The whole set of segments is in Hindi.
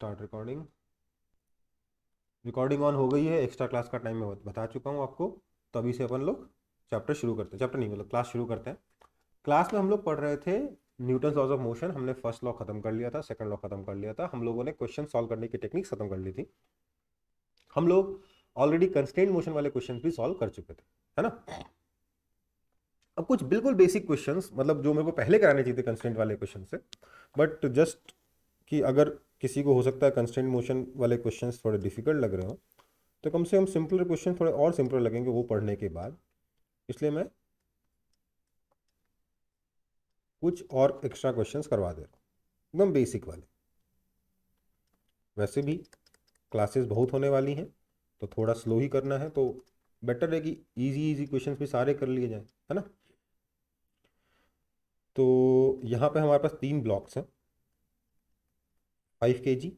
Start recording. रिकॉर्डिंग ऑन हो गई है। एक्स्ट्रा क्लास का टाइम मैं बता चुका हूँ आपको। तो अभी से अपन लोग चैप्टर शुरू करते हैं, चैप्टर नहीं मतलब क्लास शुरू करते हैं। क्लास में हम लोग पढ़ रहे थे न्यूटन लॉज ऑफ मोशन। हमने फर्स्ट लॉ खत्म कर लिया था, सेकंड लॉ खत्म कर लिया था, हम लोगों ने क्वेश्चन सॉल्व करने की टेक्निक खत्म कर ली थी। हम लोग ऑलरेडी कंस्ट्रेंट मोशन वाले क्वेश्चन भी सॉल्व कर चुके थे, है ना। अब कुछ बिल्कुल बेसिक क्वेश्चंस, मतलब जो मेरे को पहले कराने चाहिए थे कंस्ट्रेंट वाले क्वेश्चन से, बट जस्ट कि अगर किसी को हो सकता है कंस्ट्रेंट मोशन वाले क्वेश्चंस थोड़े डिफिकल्ट लग रहे हो, तो कम से कम सिंपलर क्वेश्चन थोड़े और सिंपलर लगेंगे वो पढ़ने के बाद। इसलिए मैं कुछ और एक्स्ट्रा क्वेश्चंस करवा दे रहा हूँ, एकदम बेसिक वाले। वैसे भी क्लासेस बहुत होने वाली हैं, तो थोड़ा स्लो ही करना है, तो बेटर है कि इजी इजी क्वेश्चंस भी सारे कर लिए जाएं, है ना। तो यहाँ पे हमारे पास 3 ब्लॉक्स हैं, 5 kg,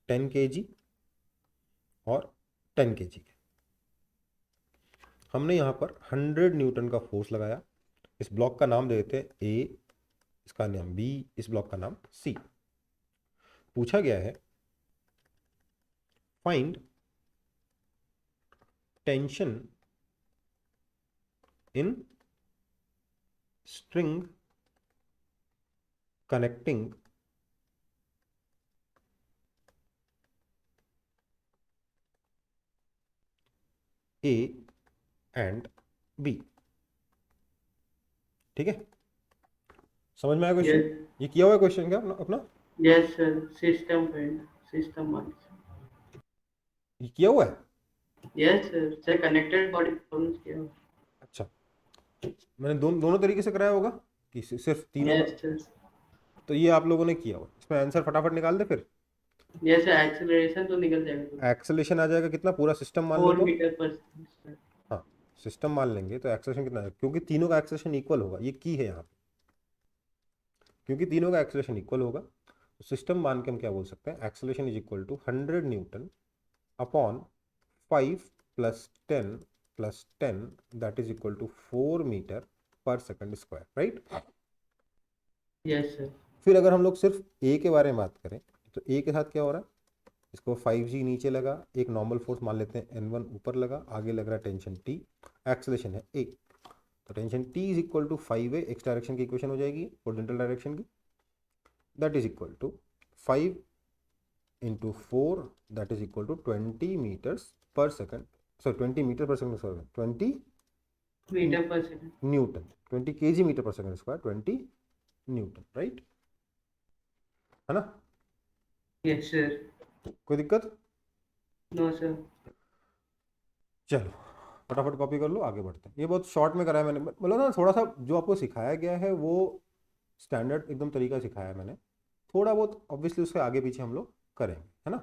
10 kg और 10 kg के। हमने यहाँ पर 100 न्यूटन का फोर्स लगाया। इस ब्लॉक का नाम दे देते हैं ए, इसका नाम बी, इस ब्लॉक का नाम सी। पूछा गया है find tension in string connecting A and B. ठीक है, समझ में आया क्वेश्चन? Yes, ये किया हुआ है क्वेश्चन क्या अपना? yes, sir. System friend, system one. ये किया हुआ है? Yes, sir. Sir, connected body problems क्या हो? अच्छा, मैंने दोनों तरीके से कराया होगा कि सिर्फ तीनों का? Yes, sir. तो ये आप लोगों ने किया हुआ, इसमें आंसर फटाफट निकाल दे फिर। Yes, sir. Acceleration तो निकल जाएगा तो एक्सेलेरेशन आ जाएगा कितना, पूरा सिस्टम मान ले 4 तो? मीटर पर सेकंड, sir. हाँ, सिस्टम मान लेंगे तो एक्सेलेरेशन कितना है, क्योंकि तीनों का एक्सेलेरेशन इक्वल होगा, ये की है यहाँ पे, क्योंकि तीनों का एक्सेलेरेशन इक्वल होगा तो सिस्टम मान के हम क्या बोल सकते हैं, acceleration is equal to 100 newton upon 5 + 10 + 10, that is equal to 4 metre पर second square, right. Yes, sir. फिर अगर हम लोग सिर्फ ए के बारे में बात करें, तो ए के साथ क्या हो रहा है, इसको 5G नीचे लगा, एक नॉर्मल फोर्स मान लेते हैं N1 ऊपर लगा, आगे लग रहा है टेंशन T, एक्सेलेरेशन है A, तो tension T is equal to 5A, X direction की इक्वेशन हो जाएगी ओरिजेंटल डायरेक्शन की, that is equal to 5 × 4, that is equal to 20 metres पर सेकंड, सॉरी 20 मीटर पर सेकंड, सॉरी 20 मीटर पर सेकंड. न्यूटन, 20 kg मीटर पर सेकंड स्क्वायर, 20 न्यूटन, राइट, है ना। Yes, sir. कोई दिक्कत? No, sir. चलो फटाफट कॉपी कर लो, आगे बढ़ते हैं। ये बहुत शॉर्ट में कराया मैंने, मतलब ना थोड़ा सा जो आपको सिखाया गया है वो स्टैंडर्ड एकदम तरीका सिखाया है मैंने, थोड़ा बहुत ऑब्वियसली उसके आगे पीछे हम लोग करेंगे, है ना।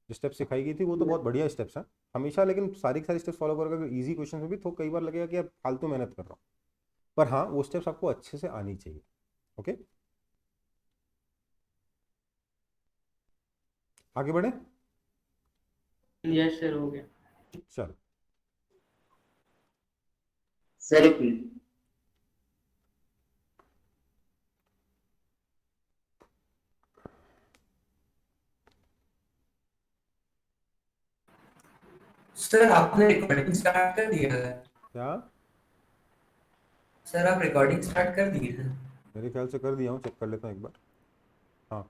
जो स्टेप सिखाई गई थी वो तो बहुत बढ़िया स्टेप्स हैं हमेशा, लेकिन सारी की सारी स्टेप्स फॉलो करोगे अगर इजी क्वेश्चन में भी तो कई बार लगेगा कि यार फालतू मेहनत कर रहा हूँ, पर हाँ वो स्टेप्स आपको अच्छे से आनी चाहिए। ओके, आगे बढ़े। Yes, sir. हो गया. चलो, सर एक मिनट। सर आपने रिकॉर्डिंग स्टार्ट कर दिया है? क्या? सर आप रिकॉर्डिंग स्टार्ट कर दिए हैं? मेरे ख्याल से कर दिया हूँ, चेक कर लेता हूँ एक बार। हाँ,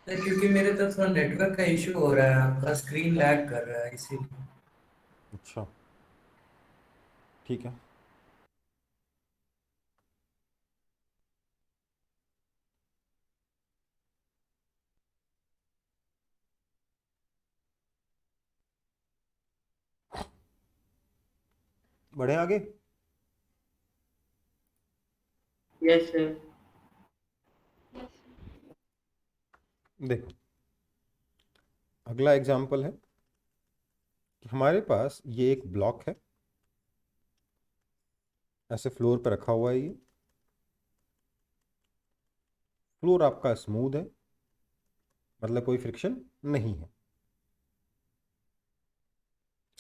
सर क्योंकि मेरे तरफ थोड़ा नेटवर्क का इशू हो रहा है, आपका स्क्रीन लैग कर रहा है इसीलिए। अच्छा, ठीक है। बढ़े आगे। Yes, sir. देखो, अगला एग्जाम्पल है कि हमारे पास ये एक ब्लॉक है, ऐसे फ्लोर पे रखा हुआ है, ये फ्लोर आपका स्मूथ है, मतलब कोई फ्रिक्शन नहीं है।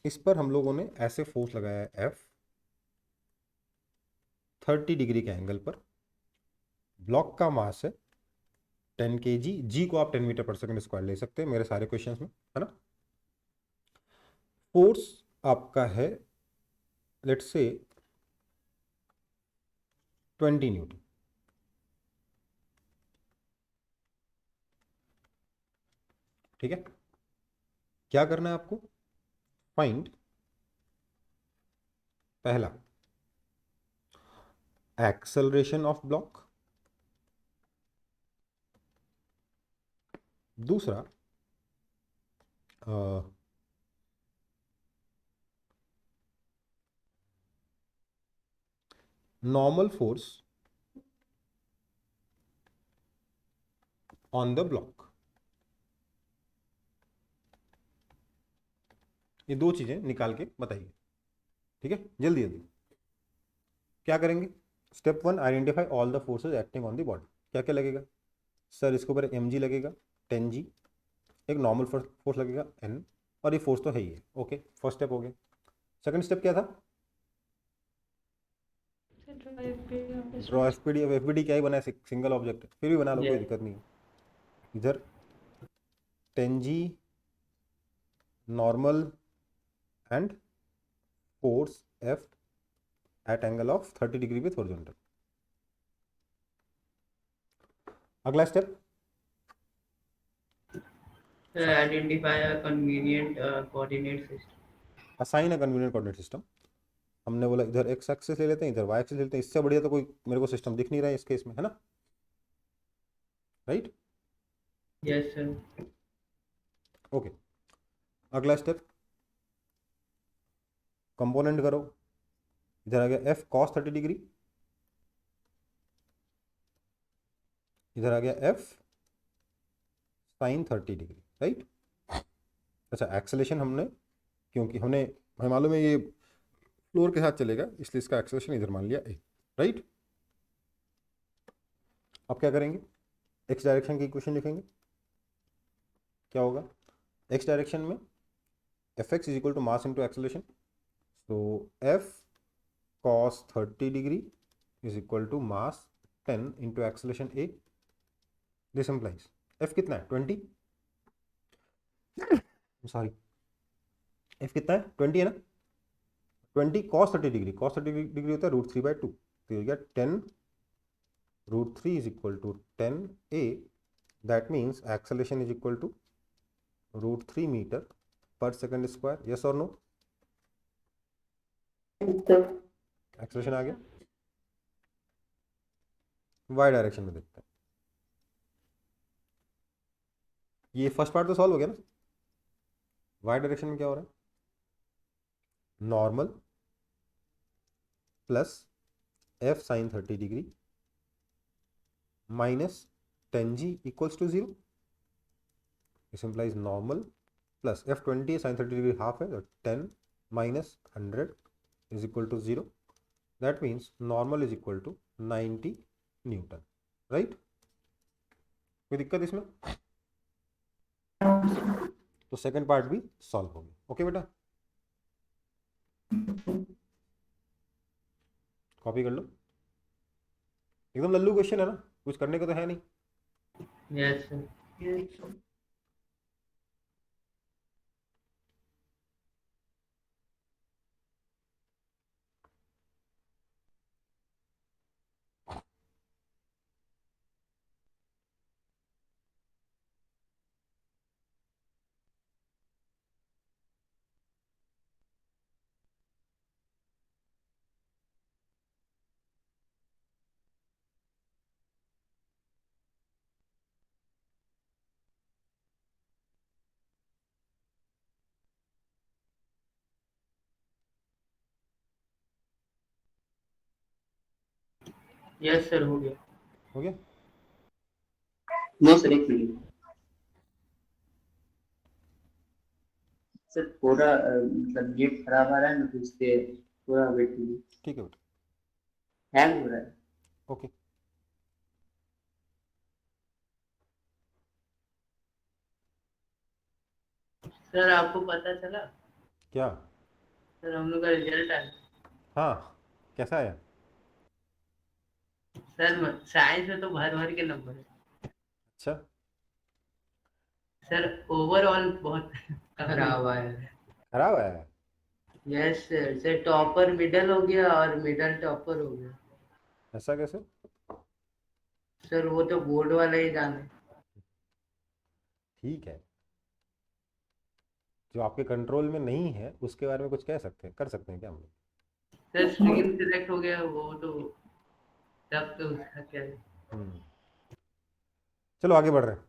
इस पर हम लोगों ने ऐसे फोर्स लगाया है F 30 डिग्री के एंगल पर। ब्लॉक का मास है 10 kg, जी को आप 10 मीटर/सेकंड स्क्वायर ले सकते हैं मेरे सारे क्वेश्चंस में, है ना। फोर्स आपका है लेट्स से 20 न्यूटन। ठीक है, क्या करना है आपको, फाइंड पहला एक्सेलरेशन ऑफ ब्लॉक, दूसरा normal force on the block. ये दो चीजें निकाल के बताइए। ठीक है, जल्दी जल्दी क्या करेंगे। Step 1, identify all the forces acting on the body. क्या क्या लगेगा सर, इसके ऊपर mg लगेगा 10g, एक नॉर्मल फोर्स लगेगा n, और ये फोर्स तो है ही है। ओके, फर्स्ट स्टेप हो गया। सेकंड स्टेप क्या था, ड्रॉ एफपीडी। अब एफपीडी क्या ही बना है, सिंगल ऑब्जेक्ट, फिर भी बना लो, कोई Yes. दिक्कत नहीं है। इधर 10g normal and force F at angle of 30 degree with horizontal. अगला step, Identify a convenient coordinate system. Assign a convenient coordinate system. हमने बोला इधर एक्स एक्सिस ले लेते हैं, इधर वाई एक्सिस ले लेते हैं, इससे बढ़िया तो कोई मेरे को सिस्टम दिख नहीं रहा है इस केस में, है ना, राइट। Yes, sir. ओके, अगला स्टेप, कंपोनेंट करो। इधर आ गया F cos 30 डिग्री, इधर आ गया F sin 30 डिग्री, राइट। अच्छा, एक्सेलेरेशन हमने, क्योंकि हमें मालूम है ये फ्लोर के साथ चलेगा, इसलिए इसका एक्सेलेरेशन इधर मान लिया a, राइट। अब क्या करेंगे, एक्स डायरेक्शन की इक्वेशन लिखेंगे। क्या होगा, एक्स डायरेक्शन में Fx is equal to mass into acceleration, तो F cos 30 degree is equal to mass 10 into acceleration a। This implies F कितना है 20, सॉरी F कितना है 20 है ना। 20 cos 30 डिग्री, cos 30 डिग्री होता है √3/2, तो हो गया 10 √3 is equal to 10a। That means acceleration is equal to √3 metre per second square. Yes और नो, एक्सेलेरेशन आ गया। वाई डायरेक्शन में देखते हैं, ये फर्स्ट पार्ट तो सॉल्व हो गया ना। वाई डायरेक्शन में क्या हो रहा है, normal plus F sin 30 degree minus 10g equals to 0। This implies normal plus F 20 sin 30 degree half है, तो 10 minus 100 is equal to 0। That means normal is equal to 90 newton, right. कोई दिक्कत इसमें, तो सेकंड पार्ट भी सॉल्व हो गया। ओके बेटा, कॉपी कर लो, एकदम लल्लू क्वेश्चन है ना, कुछ करने को तो है नहीं। Yes, sir. Yes, sir. हो गया. हो गया, नो सर, एक मिनट सर, पूरा मतलब नेट खराब आ रहा है ना, तो इससे पूरा वेट कीजिए, ठीक है बेटा, हैंग हो रहा है। ओके। सर आपको पता चला, क्या, सर हम लोग का रिजल्ट आया. हाँ, कैसा आया, सर साइंस में तो भर भर के नंबर है. अच्छा, सर ओवरऑल बहुत खराब आया। खराब है। Yes sir, sir topper middle हो गया और मिडल टॉपर हो गया। ऐसा कैसे? सर वो तो बोर्ड वाला ही जाने। ठीक है, जो आपके कंट्रोल में नहीं है उसके बारे में कुछ कह सकते हैं, कर सकते हैं क्या हम लोग? सर स्ट्रीम सिलेक्ट हो गया वो तो, तब तो उसका क्या है। हम्म, चलो आगे बढ़ रहे हैं।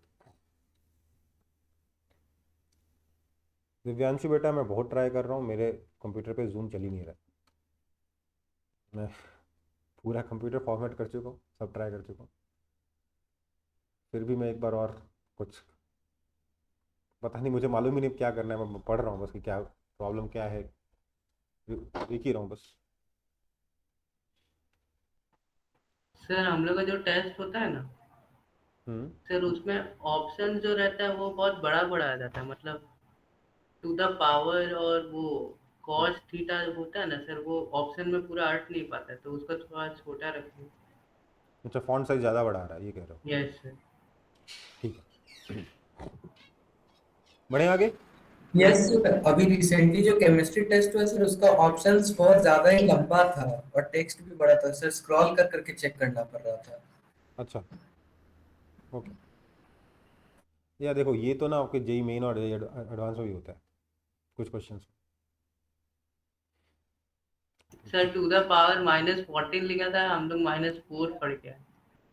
दिव्यांशु बेटा, मैं बहुत ट्राई कर रहा हूँ, मेरे कंप्यूटर पे जूम चल ही नहीं रहा। मैं पूरा कंप्यूटर फॉर्मेट कर चुका हूँ, सब ट्राई कर चुका हूँ, फिर भी मैं एक बार और कुछ, पता नहीं, मुझे मालूम ही नहीं क्या करना है। मैं पढ़ रहा हूँ बस कि क्या प्रॉब्लम क्या है, देख ही रहा हूँ बस। सर हम लोग का जो टेस्ट होता है ना हम्म। सर, उसमें ऑप्शन जो रहता है वो बहुत बड़ा बड़ा आ जाता है, मतलब टू द पावर, और वो कॉस थीटा होता है ना सर, वो ऑप्शन में पूरा अट नहीं पाता है, तो उसको थोड़ा छोटा रखिए। अच्छा, फॉन्ट साइज ज़्यादा बढ़ा रहा है, ये कह रहे हो? Yes sir. ठीक है, बढ़े आगे। यस सर, अभी रिसेंटली जो केमिस्ट्री टेस्ट हुआ सर, उसका ऑप्शंस बहुत ज्यादा ही लंबा था और टेक्स्ट भी बड़ा था सर, स्क्रॉल कर करके चेक करना पड़ रहा था। अच्छा, ओके। या देखो, ये तो ना आपके जेई मेन और जेई एडवांस में भी होता है कुछ questions. Sir to the power -14 लिखा था, हम लोग -4 पढ़ के आए।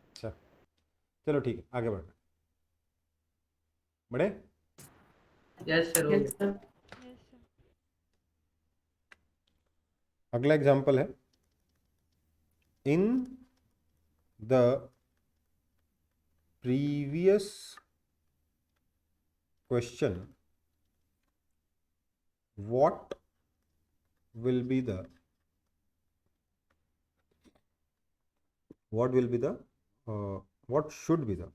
अच्छा, चलो ठीक है, आगे बढ़ रहे हैं। बढ़े। यस सर, हो Yes, गया। sir. अगला एग्जाम्पल है, in the previous question what will be the what should be the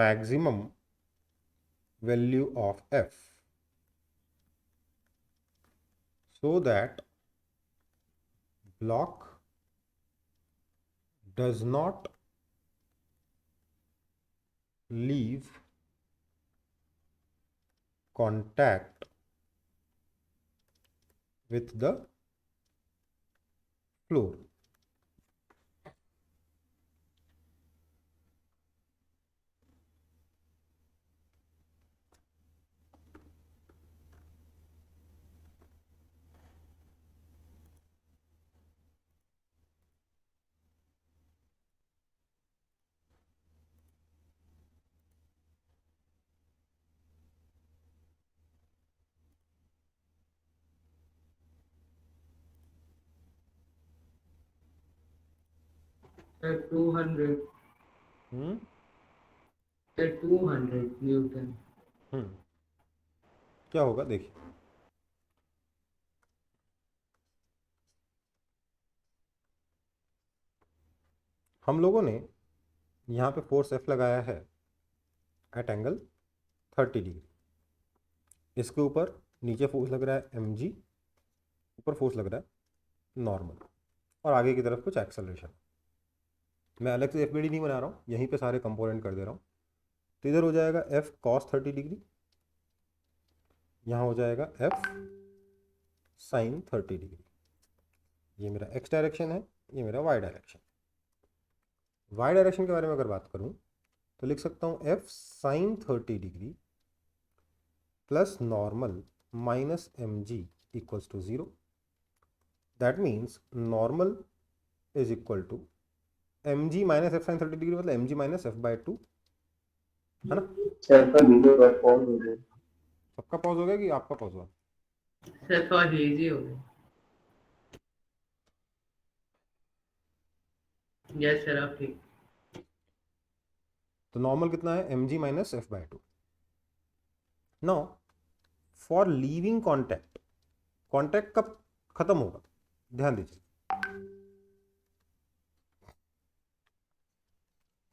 maximum value of f so that block does not leave contact with the floor. Sir 200, hmm sir 200 newton. हम्म क्या होगा देखिए, हम लोगों ने यहाँ पे फोर्स एफ लगाया है एट एंगल 30 डिग्री। इसके ऊपर नीचे फोर्स लग रहा है mg, ऊपर फोर्स लग रहा है नॉर्मल, और आगे की तरफ कुछ एक्सेलरेशन। मैं अलग से एफ बी डी नहीं बना रहा हूँ, यहीं पे सारे कंपोनेंट कर दे रहा हूँ। तो इधर हो जाएगा एफ कॉस 30 डिग्री, यहाँ हो जाएगा एफ साइन 30 डिग्री। ये मेरा एक्स डायरेक्शन है, ये मेरा वाई डायरेक्शन। वाई डायरेक्शन के बारे में अगर बात करूँ तो लिख सकता हूँ F sine 30 degree plus normal minus M G equals to 0। That means normal is equal to M G minus F sine 30 degree, मतलब M G minus F by 2, है ना? सर का वीडियो पर पॉज हो गया। सबका पॉज हो गया कि आपका पॉज हुआ? सर थोड़ा हेजी हो गया। यस सर, अब ठीक। तो नॉर्मल कितना है? M G minus F by 2। Now for leaving contact, contact कब खत्म होगा? ध्यान दीजिए,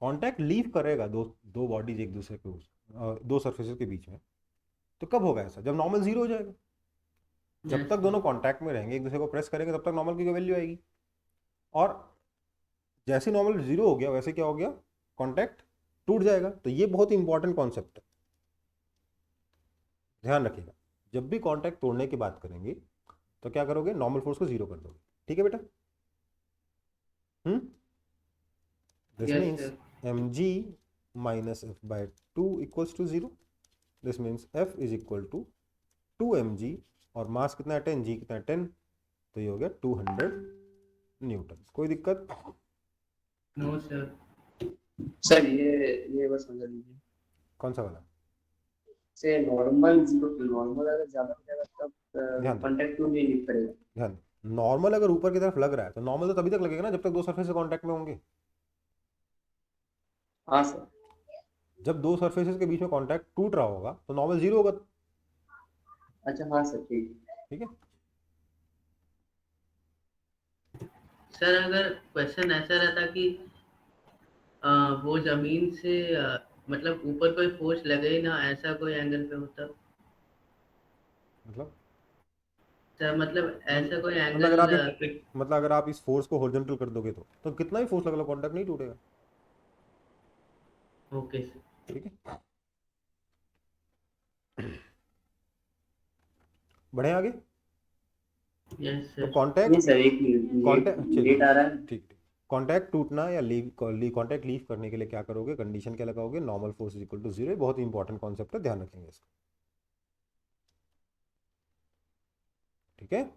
कॉन्टैक्ट लीव करेगा दो दो बॉडीज एक दूसरे के दो सरफेसेस के बीच में, तो कब होगा ऐसा? जब नॉर्मल 0 हो जाएगा। जब Yes, तक दोनों कॉन्टैक्ट में रहेंगे, एक दूसरे को प्रेस करेंगे, तब तक नॉर्मल की वैल्यू आएगी। और जैसे नॉर्मल जीरो हो गया वैसे क्या हो गया, कांटेक्ट टूट जाएगा। तो ये बहुत ही इंपॉर्टेंट कॉन्सेप्ट है, ध्यान रखिएगा। जब भी कांटेक्ट तोड़ने की बात करेंगे तो क्या करोगे, नॉर्मल फोर्स को जीरो कर दोगे। ठीक है बेटा? This yes means sir. mg minus f by 2 equals to 0. This means f is equal to 2mg और मास कितना है 10, g कितना है 10, तो ये हो गया 200 न्यूटन। कोई दिक्कत? No sir. सर ये बस समझ लीजिए, कौन सा वाला? से नॉर्मल जीरो, नॉर्मल अगर ज्यादा हो जाएगा तब ध्यान दो, कांटेक्ट टू नहीं लिख पड़ेगा। ध्यान। नॉर्मल अगर ऊपर की तरफ लग रहा है तो नॉर्मल तो तभी तक लगेगा ना जब तक दो सरफेस कांटेक्ट में होंगे। हाँ सर। जब दो सरफेसेस के बीच में कांटेक्ट टूट रहा होगा तो नॉर्मल जीरो होगा। अच्छा हाँ सर, ठीक। ठीक है? सर अगर क्वेश्चन ऐसा रहता कि वो जमीन से मतलब ऊपर कोई फोर्स लगे ही ना, ऐसा कोई एंगल पे होता। मतलब सर मतलब ऐसा कोई मतलब अगर आप एंगल एक मतलब अगर आप इस फोर्स को हॉरिजॉन्टल कर दोगे तो कितना ही फोर्स लगा लो कांटेक्ट नहीं टूटेगा। Okay sir. ठीक है? बढ़े आगे। यस तो सर। नहीं कांटेक्ट सर, एक मिनट, कांटेक्ट लेट चलिए लेट आ रहा है। ठीक ठीक। कांटेक्ट टूटना या लीव कांटेक्ट लीव करने के लिए क्या करोगे, कंडीशन क्या लगाओगे, normal force is equal to zero. बहुत ही इंपॉर्टेंट कॉन्सेप्ट है, ध्यान रखेंगे इसको। ठीक है?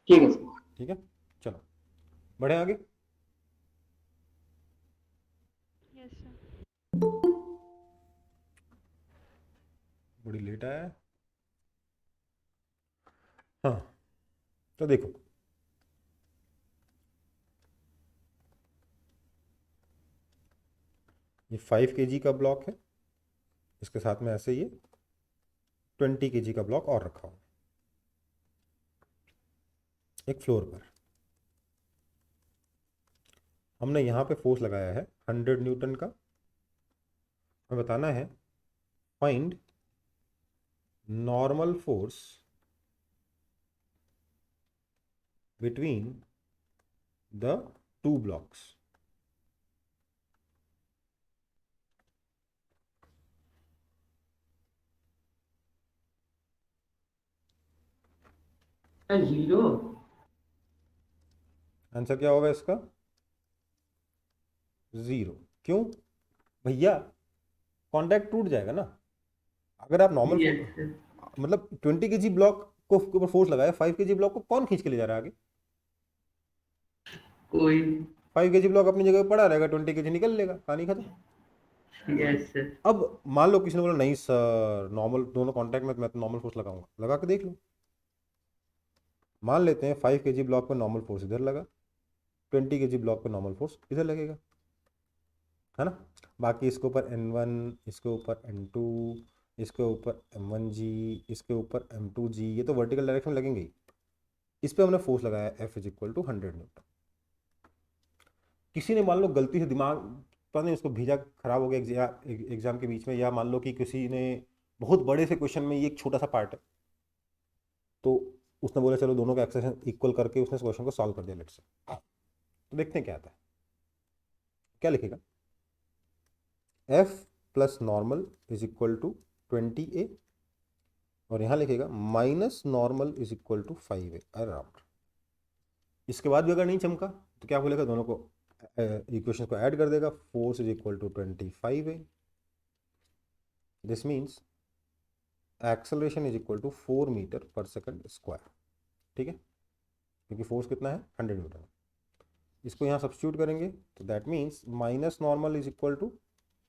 ठीक है सर। ठीक है, चलो बढ़े आगे। Yes sir. बड़ी लेट आया है। हाँ, तो देखो ये 5 kg का ब्लॉक है, इसके साथ में ऐसे ये 20 kg का ब्लॉक और रखा हुआ एक फ्लोर पर। हमने यहाँ पे फोर्स लगाया है 100 न्यूटन का। हमें बताना है find normal force between the two blocks. Zero. Answer क्या होगा इसका? जीरो। क्यों भैया? कांटेक्ट टूट जाएगा ना। अगर आप नॉर्मल यस सर। मतलब 20 kg ब्लॉक को के ऊपर फोर्स लगाया, 5 kg ब्लॉक को कौन खींच के ले जा रहा है आगे? कोई 5 kg ब्लॉक अपनी जगह पे पड़ा रहेगा, 20 kg निकल लेगा, कहानी खत्म। नहीं। Yes sir. अब मान लो किसी ने बोला नहीं सर नॉर्मल दोनों कांटेक्ट में, मैं तो नॉर्मल फोर्स लगाऊंगा। लगा के देख लो। मान लेते हैं 5 kg ब्लॉक पे नॉर्मल फोर्स इधर लगा, 20 kg ब्लॉक पे नॉर्मल फोर्स इधर लगेगा, है ना? बाकी इसके ऊपर N1, इसके ऊपर N2, इसके ऊपर M1G, इसके ऊपर M2G, ये तो वर्टिकल डायरेक्शन में लगेंगे ही। इस पे हमने फोर्स लगाया F is equal to 100 newton. किसी ने मान लो गलती से दिमाग पता नहीं उसको भेजा, खराब हो गया एग्जाम के बीच में, या मान लो कि किसी ने बहुत बड़े से क्वेश्चन में ये एक छोटा सा पार्ट है तो उसने बोला चलो दोनों का एक्सेशन इक्वल करके उसने इस क्वेश्चन को सॉल्व कर दिया लेट से। तो देखते हैं क्या आता है। क्या लिखेगा? F plus normal is equal to 20A और यहाँ लिखेगा minus normal is equal to 5A around. इसके बाद भी अगर नहीं चमका तो क्या बोलेगा, दोनों को इक्वेशन को ऐड कर देगा। Force is equal to 25A। This means acceleration is equal to 4 metre पर सेकंड स्क्वायर। ठीक है? क्योंकि फोर्स कितना है 100 न्यूटन। इसको यहाँ सब्स्टिट्यूट करेंगे तो that means minus normal is equal to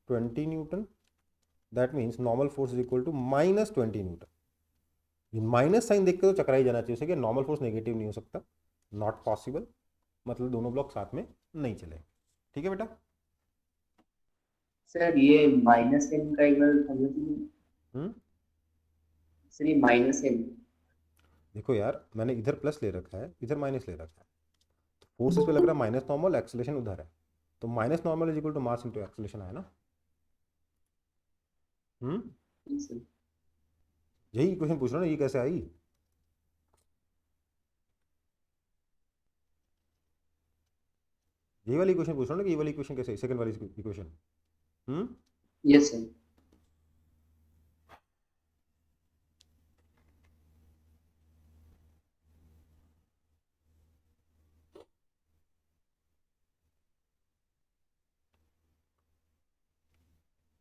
20 newton. That means normal force is equal to minus 20 newton. Minus sign देख के तो चकरा ही जाना चाहिए उसे कि नॉर्मल फोर्स नेगेटिव नहीं हो सकता, नॉट पॉसिबल। मतलब दोनों ब्लॉक साथ में नहीं चले। ठीक है बेटा? सर ये माइनस एम का एक बार समझ लीजिए। हम्म सर ये माइनस एम। देखो यार, मैंने इधर प्लस ले रखा है, इधर माइनस ले रखा है। फोर्सेस पे लग रहा है माइनस नॉर्मल, एक्सेलेरेशन उधर है, तो minus normal is equal to mass into acceleration है ना। हम्म यही इक्वेशन पूछ रहा हूँ ना, ये कैसे आई? यही वाली इक्वेशन पूछ रहा हूँ ना कि ये वाली इक्वेशन कैसे, सेकंड वाली इक्वेशन। हम्म यस सर।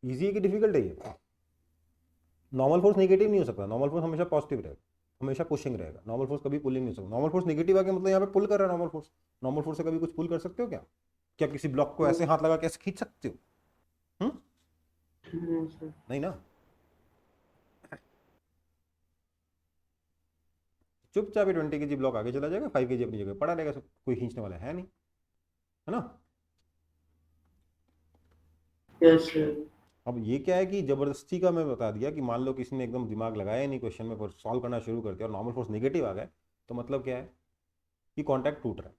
इजी है कि डिफिकल्ट है ये? नॉर्मल फोर्स नेगेटिव नहीं हो सकता, नॉर्मल फोर्स हमेशा पॉजिटिव रहेगा, हमेशा पुशिंग रहेगा। नॉर्मल फोर्स कभी पुलिंग नहीं हो सकता। नॉर्मल फोर्स नेगेटिव आ गया मतलब यहाँ पे पुल कर रहा है नॉर्मल फोर्स। नॉर्मल फोर्स से कभी कुछ पुल कर सकते हो क्या? क्या किसी ब्लॉक को ऐसे हाथ लगा के ऐसे खींच सकते हो? सर। नहीं ना। चुपचाप 20 kg ब्लॉक आगे चला जाएगा, 5 kg अपनी जगह पड़ा रहेगा, सब कोई खींचने वाला है नहीं, है ना। Yes sir. अब ये क्या है कि जबरदस्ती का मैं बता दिया कि मान लो किसी ने एकदम दिमाग लगाया नहीं क्वेश्चन में, पर सॉल्व करना शुरू कर दिया और नॉर्मल फोर्स नेगेटिव आ गए, तो मतलब क्या है कि कॉन्टैक्ट टूट रहा है।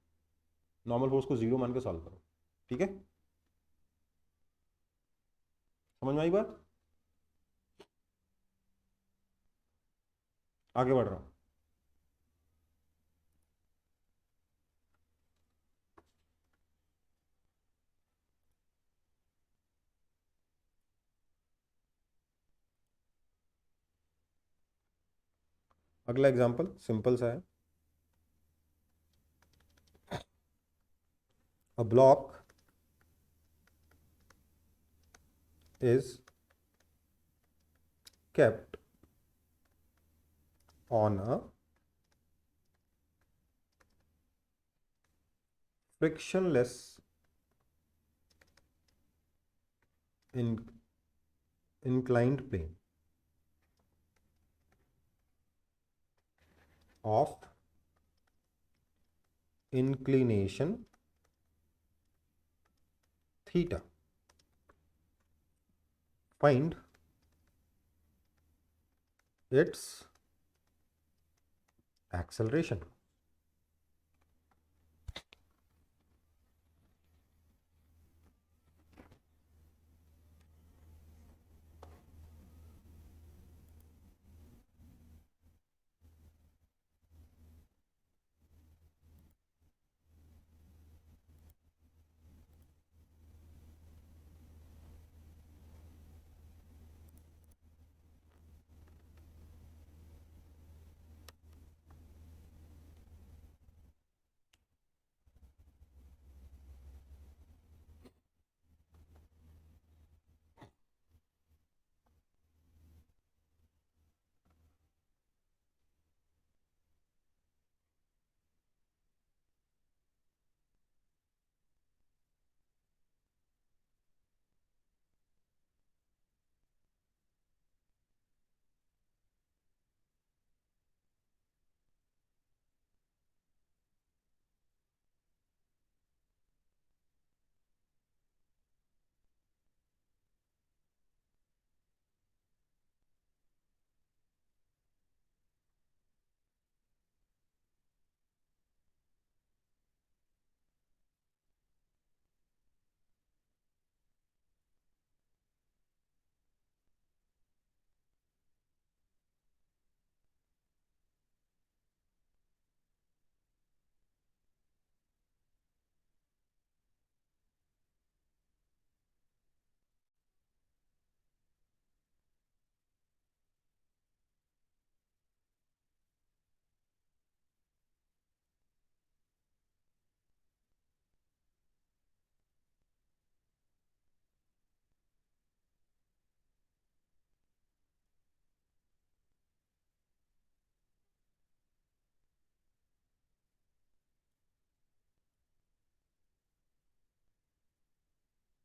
नॉर्मल फोर्स को जीरो मान के सॉल्व करो, ठीक है। समझ में आई बात? आगे बढ़ रहा हूँ। अगला एग्जांपल सिंपल सा है। A block is kept on a frictionless in, inclined plane of inclination theta. Find its acceleration.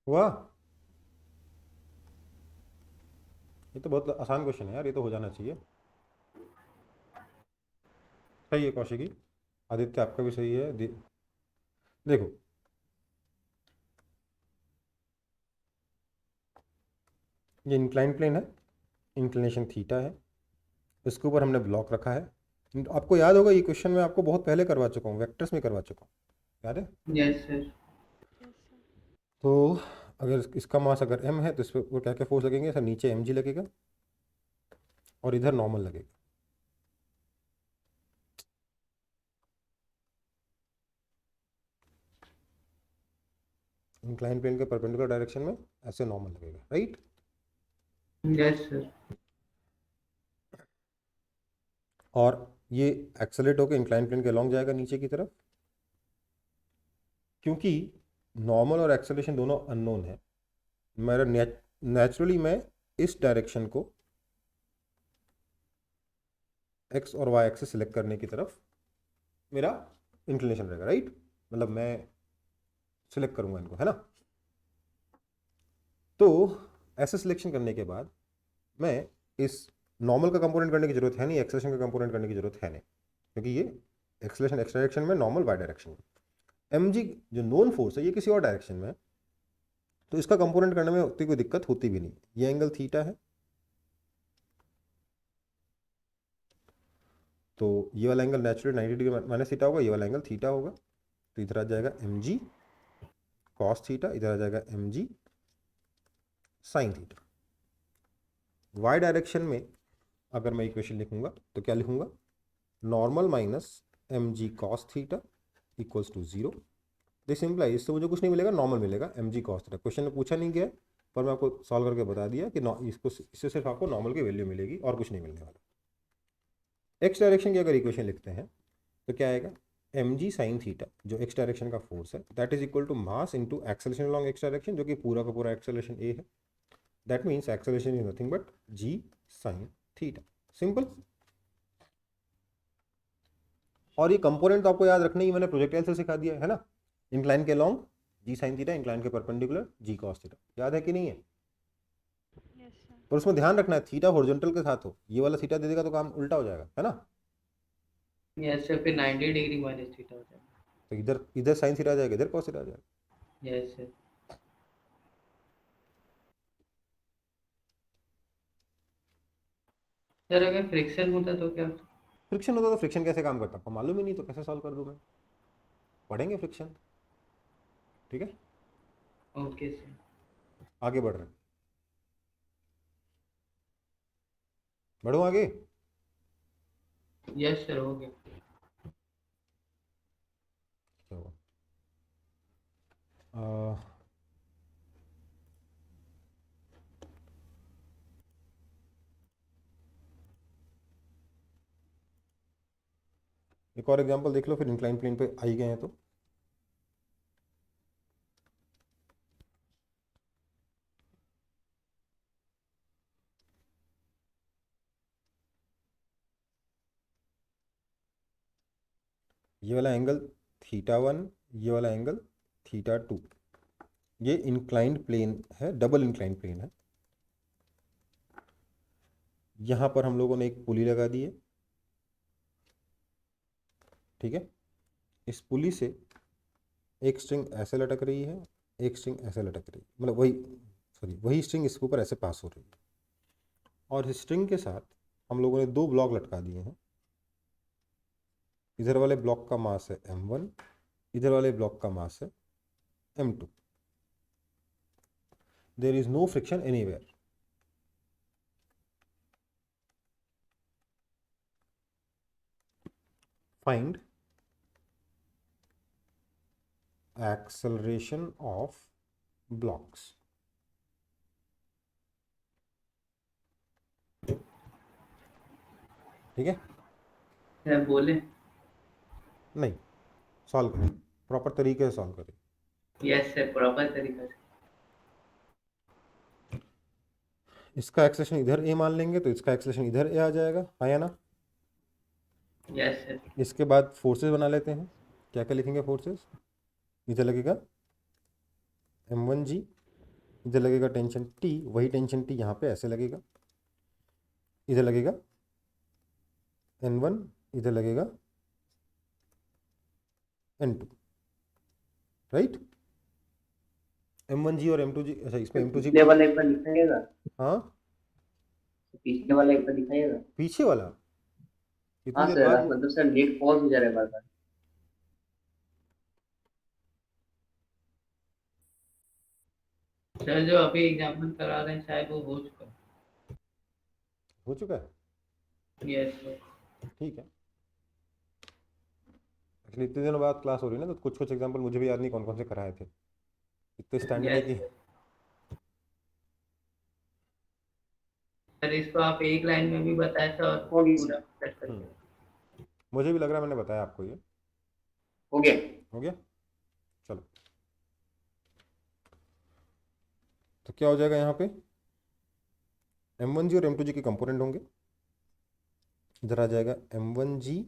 हुआ? ये तो बहुत आसान क्वेश्चन है यार, ये तो हो जाना चाहिए। सही है कौशिकी, आदित्य आपका भी सही है। देखो ये इंक्लाइन प्लेन है, इंक्लिनेशन थीटा है, इसके ऊपर हमने ब्लॉक रखा है। आपको याद होगा ये क्वेश्चन मैं आपको बहुत पहले करवा चुका हूँ, वेक्टर्स में करवा चुका हूँ, याद है? Yes sir. Yes, sir. तो अगर इसका मास अगर m है तो इस पर वो क्या क्या फोर्स लगेंगे सर? नीचे mg लगेगा और इधर नॉर्मल लगेगा। इंक्लाइन प्लेन के परपेंडिकुलर डायरेक्शन में ऐसे नॉर्मल लगेगा, राइट? Yes sir. और ये एक्सेलरेट होकर इंक्लाइन प्लेन के अलॉन्ग जाएगा नीचे की तरफ। क्योंकि नॉर्मल और एक्सेलरेशन दोनों अननोन है, मेरा नेचुरली मैं इस डायरेक्शन को एक्स और वाई एक्सेस सिलेक्ट करने की तरफ मेरा इंक्लिनेशन रहेगा, राइट? मतलब मैं सिलेक्ट करूंगा इनको, है ना? तो ऐसे सिलेक्शन करने के बाद मैं इस नॉर्मल का कंपोनेंट करने की जरूरत है नहीं, एक्सेलेरेशन का कंपोनेंट करने की जरूरत है नहीं, क्योंकि ये एक्सेलेरेशन एक्स डायरेक्शन में, नॉर्मल वाई डायरेक्शन में। mg जो नोन फोर्स है ये किसी और डायरेक्शन में है, तो इसका कंपोनेंट करने में उतनी कोई दिक्कत होती भी नहीं। ये एंगल थीटा है, तो ये वाला angle naturally 90 degree minus theta होगा, ये वाला एंगल थीटा होगा। तो इधर आ जाएगा mg कॉस थीटा, इधर आ जाएगा mg sine theta. Y direction में अगर मैं इक्वेशन लिखूंगा तो क्या लिखूंगा? Normal minus mg cos theta equals to 0। This simply, इससे मुझे कुछ नहीं मिलेगा, नॉर्मल मिलेगा mg कॉस थीटा। क्वेश्चन में पूछा नहीं गया पर मैं आपको सॉल्व करके बता दिया कि इसको, इससे सिर्फ आपको नॉर्मल की वैल्यू मिलेगी और कुछ नहीं मिलने वाला। एक्स डायरेक्शन की अगर इक्वेशन लिखते हैं तो क्या आएगा? mg साइन थीटा जो एक्स डायरेक्शन का फोर्स है, that is equal to mass into acceleration along X direction, जो कि पूरा का पूरा एक्सेलरेशन a है। That means acceleration is nothing but g sine theta. Simple. और ये कंपोनेंट तो आपको याद रखना ही, मैंने प्रोजेक्टाइल से सिखा दिया है ना। इंक्लाइन के अलॉन्ग जी साइन थीटा, इंक्लाइन के परपेंडिकुलर जी कॉस थीटा। याद है कि नहीं है? Yes, sir. पर उसमें ध्यान रखना है थीटा हॉरिजॉन्टल के साथ हो, ये वाला थीटा दे देगा तो काम उल्टा हो जाएगा, है ना? यस सर, फिर 90 डिग्री माइनस थीटा हो जाएगा। तो इधर इधर साइन थीटा आ जाएगा, इधर कॉस थीटा आ जाएगा। Yes sir. सर अगर फ्रिक्शन होता तो क्या होता? फ्रिक्शन होता तो फ्रिक्शन कैसे काम करता आपको मालूम ही नहीं, तो कैसे सॉल्व कर दूं मैं? पढ़ेंगे फ्रिक्शन, ठीक है? Okay sir. आगे बढ़ रहे हैं, बढ़ो आगे। यस सर, हो गया। चलो, एक और एग्जांपल देख लो, फिर इंक्लाइन प्लेन पे आई गए हैं तो। ये वाला एंगल θ1, ये वाला एंगल θ2, ये इंक्लाइंड प्लेन है, डबल इंक्लाइंड प्लेन है। यहां पर हम लोगों ने एक पुली लगा दी है, ठीक है? इस पुली से एक स्ट्रिंग ऐसे लटक रही है, एक स्ट्रिंग ऐसे लटक रही है, मतलब वही स्ट्रिंग इसके ऊपर ऐसे पास हो रही है। और इस स्ट्रिंग के साथ हम लोगों ने दो ब्लॉक लटका दिए हैं। इधर वाले ब्लॉक का मास है m1, इधर वाले ब्लॉक का मास है m2। There is no friction anywhere. Find acceleration of blocks। ठीक है? सर बोले? नहीं, सॉल्व करें, प्रॉपर तरीके से सॉल्व करें। यस सर, प्रॉपर तरीका से। इसका एक्सेलेरेशन इधर a मान लेंगे तो इसका एक्सेलेरेशन इधर a आ जाएगा, आया ना? Yes sir. इसके बाद फोर्सेस बना लेते हैं। क्या क्या लिखेंगे फोर्सेस? इधर लगेगा m1g, इधर लगेगा टेंशन T, वही टेंशन T यहाँ पे ऐसे लगेगा। इधर लगेगा n1, इधर लगेगा n2, राइट? M1G और M2G, अच्छा इसमें M2G पिछले वाला एक बार दिखाइएगा, हाँ पिछले वाला एक बार दिखाइएगा। पीछे वाला इतनी हाँ देर सर, बाद मतलब सर नेट पॉज हो जा रहा है बार बार। सर जो अभी एग्जाम्पल करा रहे हैं शायद वो हो चुका हो चुका है, है। Yes sir. ठीक है। एक्चुअली इतने दिनों बाद क्लास हो रही है ना, तो कुछ कुछ एग्जांपल मुझे भी याद नहीं कौन कौन से कराए थे, इतने स्टैंडर्ड है यस कि सर, इसको आप एक लाइन में भी बताए थे और हो गया पूरा सर, सेट करके। मुझे भी लग रहा है मैंने बताया आपको ये। हो गया। हो गया, चलो। तो क्या हो जाएगा यहाँ पे, M1G और M2G के कंपोनेंट होंगे। इधर आ जाएगा M1G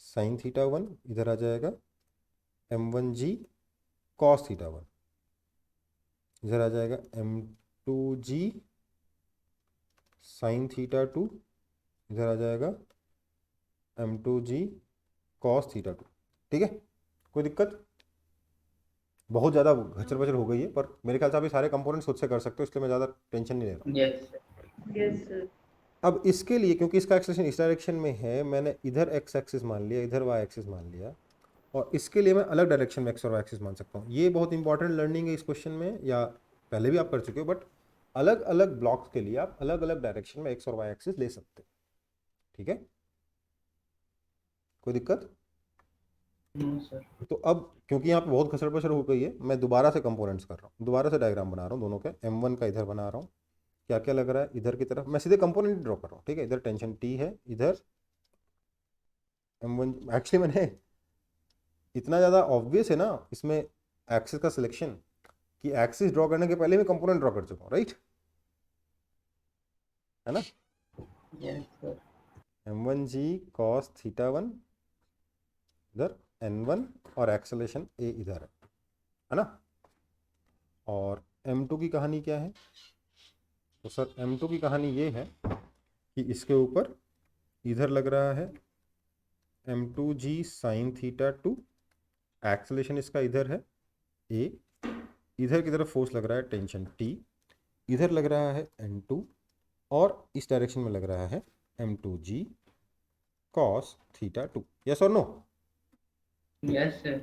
साइन थीटा 1, इधर आ जाएगा M1G कॉस थीटा 1, इधर आ जाएगा M2G साइन थीटा 2, इधर आ जाएगा M2G कॉस थीटा 2। ठीक है, कोई दिक्कत? बहुत ज़्यादा घचर बचर हो गई है, पर मेरे ख्याल से आप ये सारे कंपोनेंट्स खुद से कर सकते हो, इसलिए मैं ज़्यादा टेंशन नहीं ले रहा। Yes sir. Yes sir. अब इसके लिए क्योंकि इसका एक्सेलेरेशन इस डायरेक्शन में है, मैंने इधर एक्स एक्सिस मान लिया, इधर वाई एक्सिस मान लिया, और इसके लिए मैं अलग डायरेक्शन में एक्स और वाई एक्सिस मान सकता हूँ। ये बहुत इंपॉर्टेंट लर्निंग है इस क्वेश्चन में, या पहले भी आप कर चुके हो, बट अलग अलग ब्लॉक्स के लिए आप अलग अलग डायरेक्शन में एक्स और वाई एक्सिस ले सकते हो। ठीक है, कोई दिक्कत? No sir. तो अब क्योंकि यहाँ पे बहुत घसड़ पसड़ हो गई है, मैं दोबारा से कंपोनेंट्स कर रहा हूँ, दोबारा से डायग्राम बना रहा हूँ दोनों के। M1 का इधर बना रहा हूँ, क्या क्या लग रहा है इधर की तरफ, मैं सीधे कंपोनेंट ड्रॉ कर रहा हूँ। ठीक है, इधर टेंशन T है, इधर M1। एक्चुअली मैंने इतना ज़्यादा ऑब्वियस है ना इसमें एक्सिस का सिलेक्शन, कि एक्सिस ड्रॉ करने के पहले मैं कंपोनेंट ड्रॉ कर चुका हूँ, राइट? है ना? Yes sir. M1G cos theta 1, इधर N1, और एक्सेलेरेशन A इधर है ना? और M2 की कहानी क्या है? तो सर M2 की कहानी ये है कि इसके ऊपर इधर लग रहा है M2G साइन थीटा 2, एक्सेलेरेशन इसका इधर है A, इधर की तरफ फोर्स लग रहा है टेंशन T, इधर लग रहा है N2, और इस डायरेक्शन में लग रहा है M2G cos थीटा 2। यस और नो? Yes sir.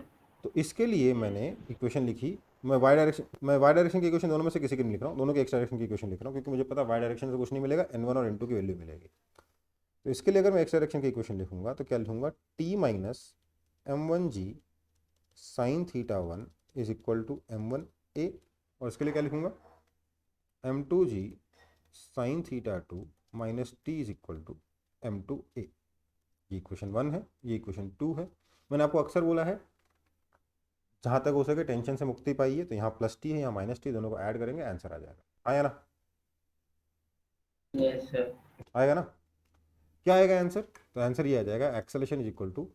तो इसके लिए मैंने इक्वेशन लिखी, मैं वाई डायरेक्शन की इक्वेशन दोनों में से किसी की नहीं लिख रहा हूँ, दोनों के एक्स डायरेक्शन की इक्वेशन लिख रहा हूँ, क्योंकि मुझे पता वाई डायरेक्शन से कुछ नहीं मिलेगा, N1 और N2 की वैल्यू मिलेगी। तो इसके लिए अगर मैं एक्स डायरेक्शन की इक्वेशन लिखूंगा तो क्या लिखूंगा, T minus M1G sine theta 1 is equal to M1A, और इसके लिए क्या लिखूंगा, M2G sine theta 2 minus T is equal to M2A। ये इक्वेशन 1 है, ये इक्वेशन 2 है। मैंने आपको अक्सर बोला है जहाँ तक हो सके टेंशन से मुक्ति पाइए, तो यहाँ प्लस T है, यहाँ माइनस T, दोनों को ऐड करेंगे आंसर आ जाएगा। आया ना? Yes sir. आएगा ना? क्या आएगा आंसर? तो आंसर ये आ जाएगा, acceleration is equal to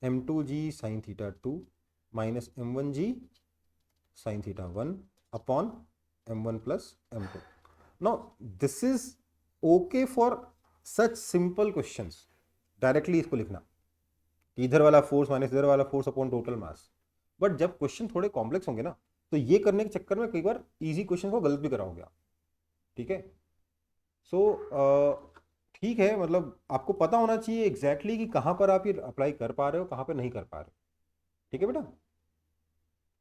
M2G sine theta 2 minus M1G sine theta 1 upon M1 plus M2। Now this is okay for such simple questions, directly इसको लिखना, इधर वाला फोर्स माइनस इधर वाला force upon total mass. But जब क्वेश्चन थोड़े कॉम्प्लेक्स होंगे ना, तो ये करने के चक्कर में कई बार इजी क्वेश्चन को गलत भी कराओगे आप। ठीक है, सो ठीक है, मतलब आपको पता होना चाहिए एग्जैक्टली कि कहाँ पर आप ये अप्लाई कर पा रहे हो, कहाँ पर नहीं कर पा रहे हो। ठीक है बेटा,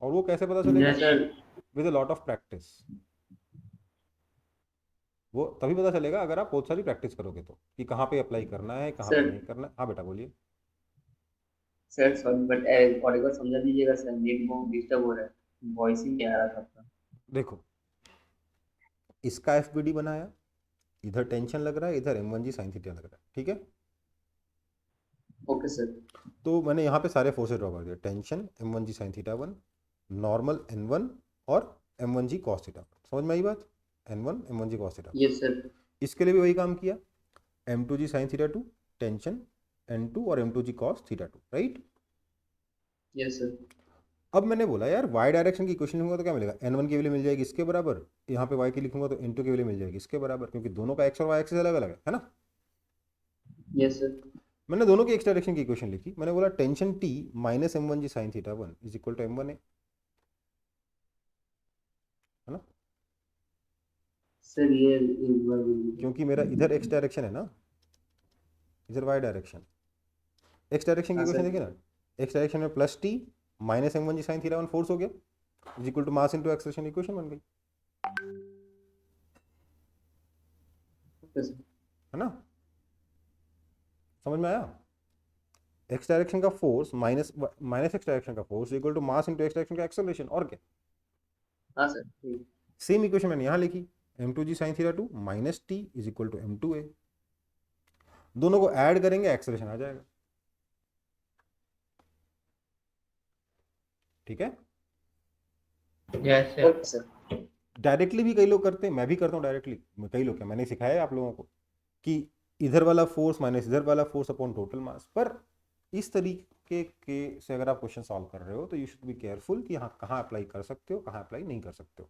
और वो कैसे पता चलेगा? Yes sir. With a lot of practice. वो तभी पता चलेगा अगर आप बहुत सारी प्रैक्टिस करोगे, तो कि कहाँ पे अप्लाई करना है, कहाँ पे सर नहीं करना है। हाँ बेटा बोलिए। सर सॉरी, बट और एक बार समझा दीजिएगा सर, नेट बहुत डिस्टर्ब हो रहा है, वॉइस ही नहीं आ रहा था आपका। देखो, इसका FBD बनाया, इधर टेंशन लग रहा है, इधर M1G साइन थीटा लग रहा है। ठीक है, ओके सर। तो मैंने यहाँ पे सारे फोर्सेस ड्रॉ कर दिए, tension M1G sine theta 1, normal N1, और M1G कॉस थीटा। समझ में आई बात? N1 M1G cos theta. Yes sir. इसके लिए भी वही काम किया, M2G sine theta 2, tension N2 और M2G cos theta 2, right? Yes sir. अब मैंने बोला यार वाई डायरेक्शन की इक्वेशन लिखूंगा तो क्या मिलेगा, N1 की वैल्यू मिल जाएगी इसके बराबर, यहाँ पे y की लिखूंगा तो N2 की वैल्यू मिल जाएगी इसके बराबर, क्योंकि दोनों का x और y एक्सिस अलग अलग है ना? Yes sir. मैंने दोनों की एक्स डायरेक्शन की इक्वेशन लिखी, मैंने बोला tension T minus M1G sine theta 1 is equal to M1A। Sir ये एक बार बोलिए। क्योंकि मेरा इधर एक्स डायरेक्शन है ना, इधर वाई डायरेक्शन। एक्स डायरेक्शन की हाँ इक्वेशन सर। देखिए ना, एक्स डायरेक्शन में plus T minus M one G sine theta one force हो गया, is equal to mass into acceleration, equation बन गई, तो सर है ना। समझ में आया? एक्स डायरेक्शन का force minus minus X direction का force equal to mass into X direction का एक्सेलरेशन, और क्या। हाँ सर ठीक। सेम इक्वेशन मैंने यहाँ लिखी, M two G sine theta two minus T is equal to M two A, दोनों को ऐड करेंगे एक्सेलरेशन आ जाएगा, ठीक है। Yes sir. Okay sir. Directly भी कई लोग करते हैं, मैं भी करता हूँ डायरेक्टली, कई लोग क्या, मैंने सिखाया है आप लोगों को कि इधर वाला फोर्स माइनस इधर वाला फोर्स अपॉन टोटल मास। पर इस तरीके के से अगर आप क्वेश्चन सॉल्व कर रहे हो तो यू शुड बी केयरफुल कि हाँ कहाँ अप्लाई कर सकते हो, कहाँ अप्लाई नहीं कर सकते हो।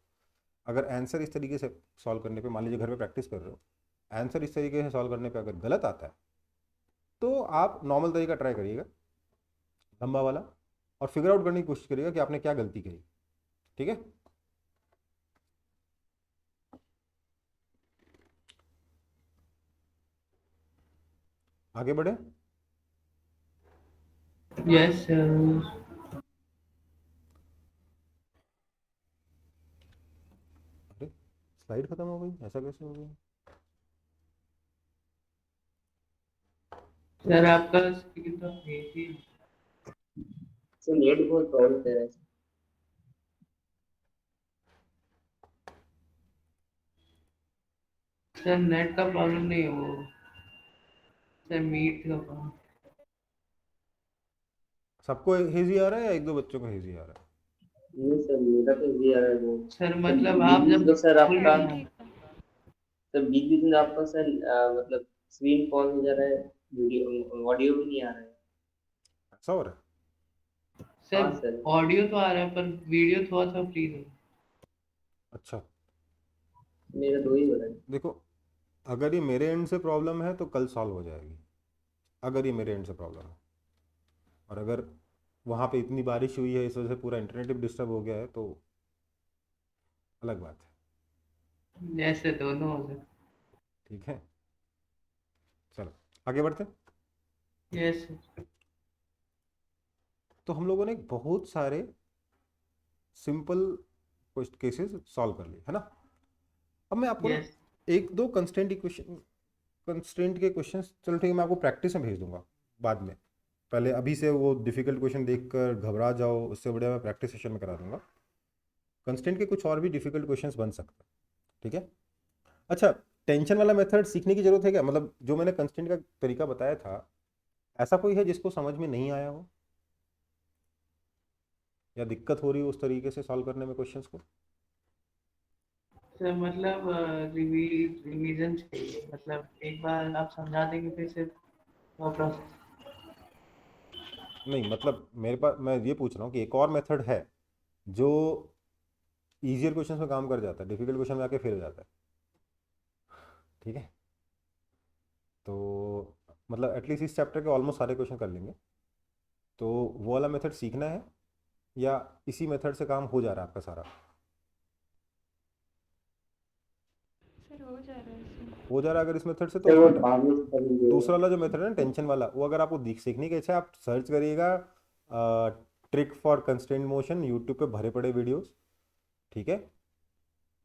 अगर आंसर इस तरीके से सॉल्व करने पे, मान लीजिए घर में प्रैक्टिस कर रहे हो, आंसर इस तरीके से सॉल्व करने पे अगर गलत आता है तो आप नॉर्मल तरीका ट्राई करिएगा, लंबा वाला, और फिगर आउट करने की कोशिश करिएगा कि आपने क्या गलती करी, ठीक है। आगे बढ़े। Yes sir. अरे स्लाइड खत्म हो गई, ऐसा कैसे हो गया? सर आपका स्क्रीन तो तेज ही है। सर नेट बहुत प्रॉब्लम दे रहा है सर। सर नेट का प्रॉब्लम नहीं है वो, सर मीट का प्रॉब्लम। सबको हेजी आ रहा है या एक दो बच्चों को हेजी आ रहा है? नहीं सर मेरा तो ये आ रहा है वो। सर सर मतलब बीच आप बीच जब में सर फुल आपका, ठीक है। सर बीच बीच में आपका सर मतलब स्क्रीन पॉज हो जा रहा है, वीडियो ऑडियो भी नहीं आ रहा है। ऐसा हो रहा है? हाँ सर सर। ऑडियो तो आ रहा है पर वीडियो थोड़ा सा फ्रीज है। अच्छा मेरा दो ही हो रहा है। देखो, अगर ये मेरे एंड से प्रॉब्लम है तो कल सॉल्व हो जाएगी, अगर ये मेरे एंड से प्रॉब्लम है। और अगर वहाँ पे इतनी बारिश हुई है इस वजह से पूरा इंटरनेट भी डिस्टर्ब हो गया है तो अलग बात है, जैसे दोनों हो सकते। ठीक है। चलो आगे बढ़ते हैं। Yes sir. तो हम लोगों ने बहुत सारे सिंपल केसेस सॉल्व कर लिए, है ना। अब मैं आपको ना यस एक दो कंस्टेंट इक्वेशन, कंस्ट्रेंट के क्वेश्चंस, चलो ठीक है, मैं आपको प्रैक्टिस में भेज दूंगा बाद में। पहले अभी से वो डिफिकल्ट क्वेश्चन देखकर घबरा जाओ, उससे बढ़िया मैं प्रैक्टिस सेशन में करा दूंगा। कंस्टेंट के कुछ और भी डिफिकल्ट क्वेश्चंस बन सकते हैं, ठीक है। अच्छा, टेंशन वाला मेथड सीखने की जरूरत है क्या? मतलब जो मैंने कंस्टेंट का तरीका बताया था, ऐसा कोई है जिसको समझ में नहीं आया हो या दिक्कत हो रही हो उस तरीके से सॉल्व करने में क्वेश्चंस को? सर मतलब रिवीजन चाहिए, मतलब एक बार आप समझा देंगे फिर से वो प्रोसेस। नहीं मतलब मेरे पास, मैं ये पूछ रहा हूँ कि एक और मेथड है जो ईजियर क्वेश्चन में काम कर जाता है, डिफिकल्ट क्वेश्चन में आके फेल हो जाता है, ठीक है। तो मतलब एटलीस्ट इस चैप्टर के ऑलमोस्ट सारे क्वेश्चन कर लेंगे। तो वो वाला मेथड सीखना है या इसी मेथड से काम हो जा रहा है आपका सारा? सर हो जा रहा है इसमें। हो जा रहा है अगर इस मेथड से, तो सर वो उसमें डाउनलोड कर लीजिए। दूसरा वाला जो मेथड है ना टेंशन वाला, वो अगर आपको सीखने की इच्छा है, आप सर्च करिएगा trick for constraint motion, YouTube पे भरे पड़े वीडियोस, ठीक है।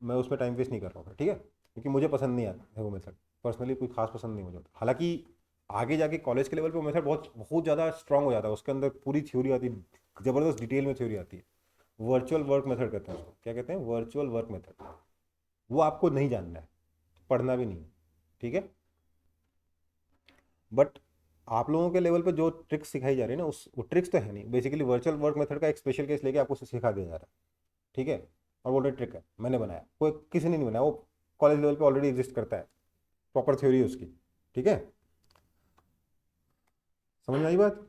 मैं उसमें टाइम वेस्ट नहीं कर रहा हूँ, ठीक है, क्योंकि मुझे पसंद नहीं आता है वो मेथड, पर्सनली कोई खास पसंद नहीं मुझे। हालांकि आगे जाके कॉलेज के लेवल पे वो मेथड बहुत बहुत ज़्यादा स्ट्रांग हो जाता है, उसके अंदर पूरी थ्योरी आती है, ज़बरदस्त डिटेल में थ्योरी आती है। वर्चुअल वर्क मेथड कहते हैं उसको, क्या कहते हैं? Virtual work method. वो आपको नहीं जानना है, पढ़ना भी नहीं है, ठीक है। बट आप लोगों के लेवल पे जो ट्रिक्स सिखाई जा रही है ना, उस वो ट्रिक्स तो है नहीं, बेसिकली वर्चुअल वर्क मेथड का एक स्पेशल केस लेके आपको सिखा दिया जा रहा है, ठीक है। और वो ट्रिक है मैंने बनाया, कोई किसी ने नहीं बनाया, वो कॉलेज लेवल पे ऑलरेडी एग्जिस्ट करता है, प्रॉपर थ्योरी है उसकी, ठीक है। समझ में आई बात?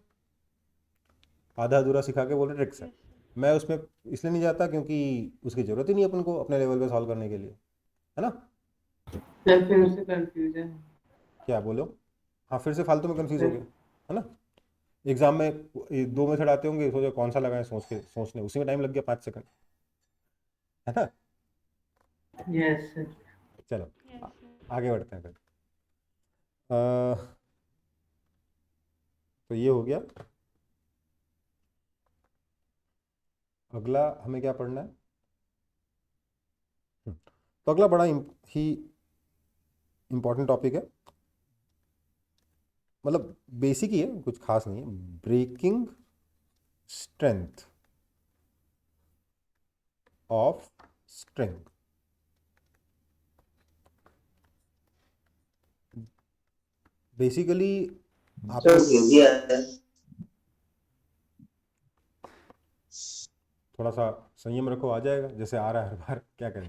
आधा अधूरा सिखा के बोल रहे ट्रिक्स है। Yes sir. मैं उसमें इसलिए नहीं जाता क्योंकि उसकी जरूरत ही नहीं अपन को अपने लेवल पे सॉल्व करने के लिए, है ना। सर फिर उससे कंफ्यूजन। क्या बोलो? हाँ फिर से फालतू में कंफ्यूज हो गए, सर है ना। एग्जाम में ये दो मेथड आते होंगे, सोचो कौन सा लगाएं, सोचने उसी में टाइम लग गया 5 सेकंड, है ना। Yes sir. चलो यस सर। आगे बढ़ते हैं फिर। तो ये हो गया। अगला हमें क्या पढ़ना है? तो अगला बड़ा ही इम्पोर्टेंट टॉपिक है, मतलब बेसिक ही है, कुछ खास नहीं है। Breaking strength of string. Basically आप सर लोग हिंदी आता है? थोड़ा सा संयम रखो, आ जाएगा जैसे आ रहा है हर बार, क्या करें।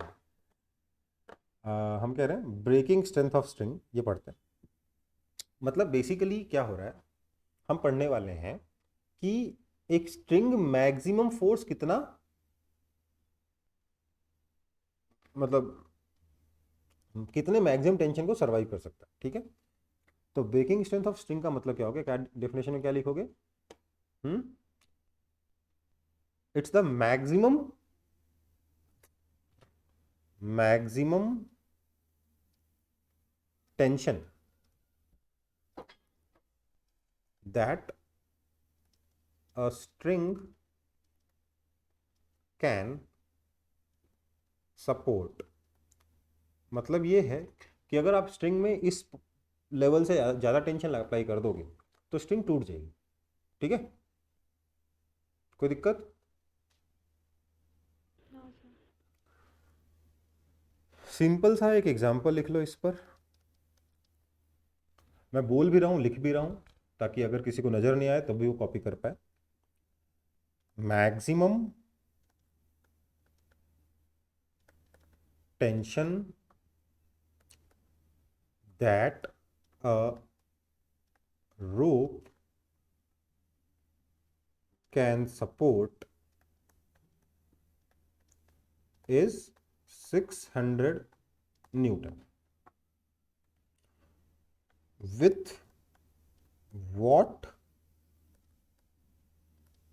हम कह रहे हैं ब्रेकिंग स्ट्रेंथ ऑफ स्ट्रिंग, ये पढ़ते हैं। मतलब बेसिकली क्या हो रहा है, हम पढ़ने वाले हैं कि एक स्ट्रिंग मैक्सिमम फोर्स कितना, मतलब कितने मैक्सिमम टेंशन को सर्वाइव कर सकता है, ठीक है। तो ब्रेकिंग स्ट्रेंथ ऑफ स्ट्रिंग का मतलब क्या होगा, क्या डेफिनेशन में क्या लिखोगे? It's the maximum tension that a string can support. मतलब ये है कि अगर आप स्ट्रिंग में इस लेवल से ज़्यादा टेंशन अप्लाई कर दोगे तो स्ट्रिंग टूट जाएगी, ठीक है। कोई दिक्कत? No sir. सिंपल सा एक एग्जांपल लिख लो इस पर। मैं बोल भी रहा हूँ, लिख भी रहा हूँ, ताकि अगर किसी को नज़र नहीं आए तब भी वो कॉपी कर पाए। Maximum tension that a rope can support is 600 Newton. With what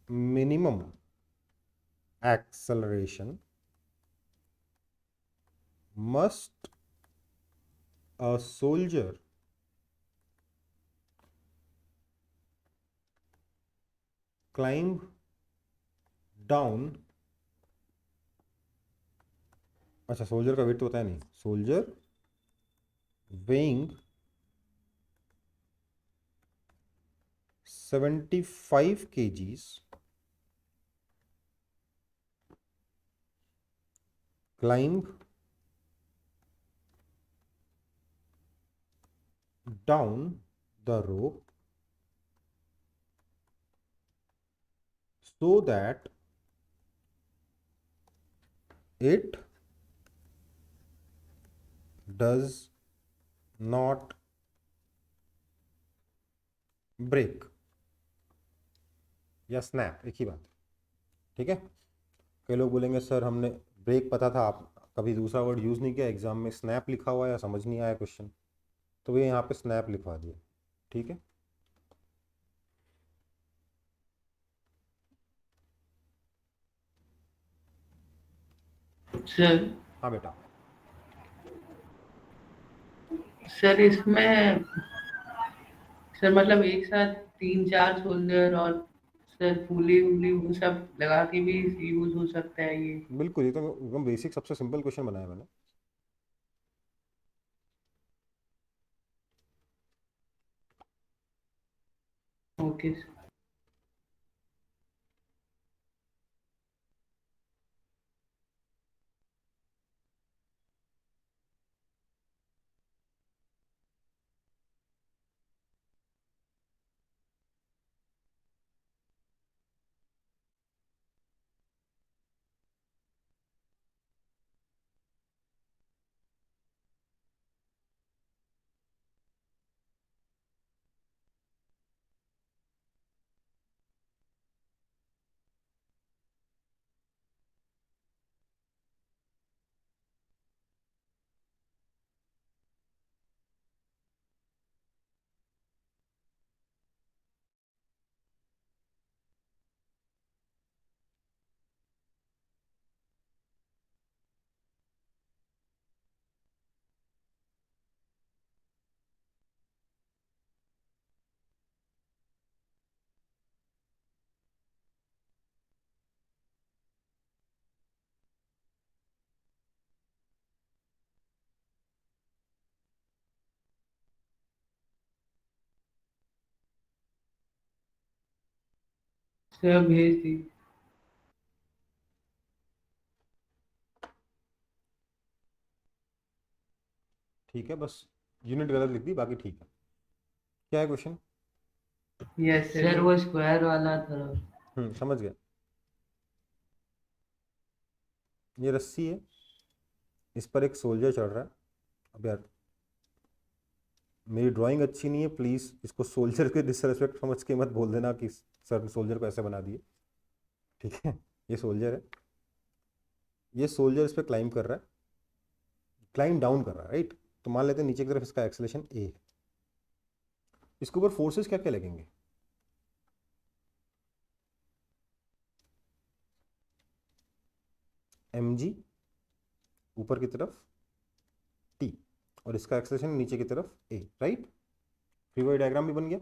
minimum acceleration must a soldier climb down? अच्छा, सोल्जर का वेट तो बताया नहीं। Soldier weighing 75 kgs climb down the rope so that it does not break या स्नैप, एक ही बात, ठीक है। कई लोग बोलेंगे सर हमने ब्रेक पता था, आप कभी दूसरा वर्ड यूज़ नहीं किया, एग्जाम में स्नैप लिखा हुआ है या समझ नहीं आया क्वेश्चन, तो ये यहाँ पे स्नैप लिखवा दिया, ठीक है। सर हाँ बेटा। सर इसमें सर मतलब एक साथ 3-4 सोल्जर और सर पुली उली वो सब लगा के भी यूज हो सकता है ये? बिल्कुल, ये तो एकदम बेसिक सबसे सिंपल क्वेश्चन बनाया मैंने। Okay sir. सर भेज दी। ठीक है, बस यूनिट गलत लिख दी, बाकी ठीक है। क्या है क्वेश्चन? यस सर, वो स्क्वायर वाला था। समझ गया। ये रस्सी है, इस पर एक सोल्जर चढ़ रहा है। अब यार मेरी ड्राइंग अच्छी नहीं है, प्लीज़ इसको सोल्जर के डिसरेस्पेक्ट समझ के मत बोल देना कि सर सोल्जर को ऐसे बना दिए। ठीक है, ये सोल्जर है, ये सोल्जर इस पर क्लाइंब कर रहा है, क्लाइंब डाउन कर रहा है, राइट। तो मान लेते हैं नीचे की तरफ इसका एक्सेलेरेशन ए है। इसके ऊपर फोर्सेस क्या क्या लगेंगे? mg ऊपर की तरफ t, और इसका एक्सेलेरेशन नीचे की तरफ a, right. Free body diagram भी बन गया।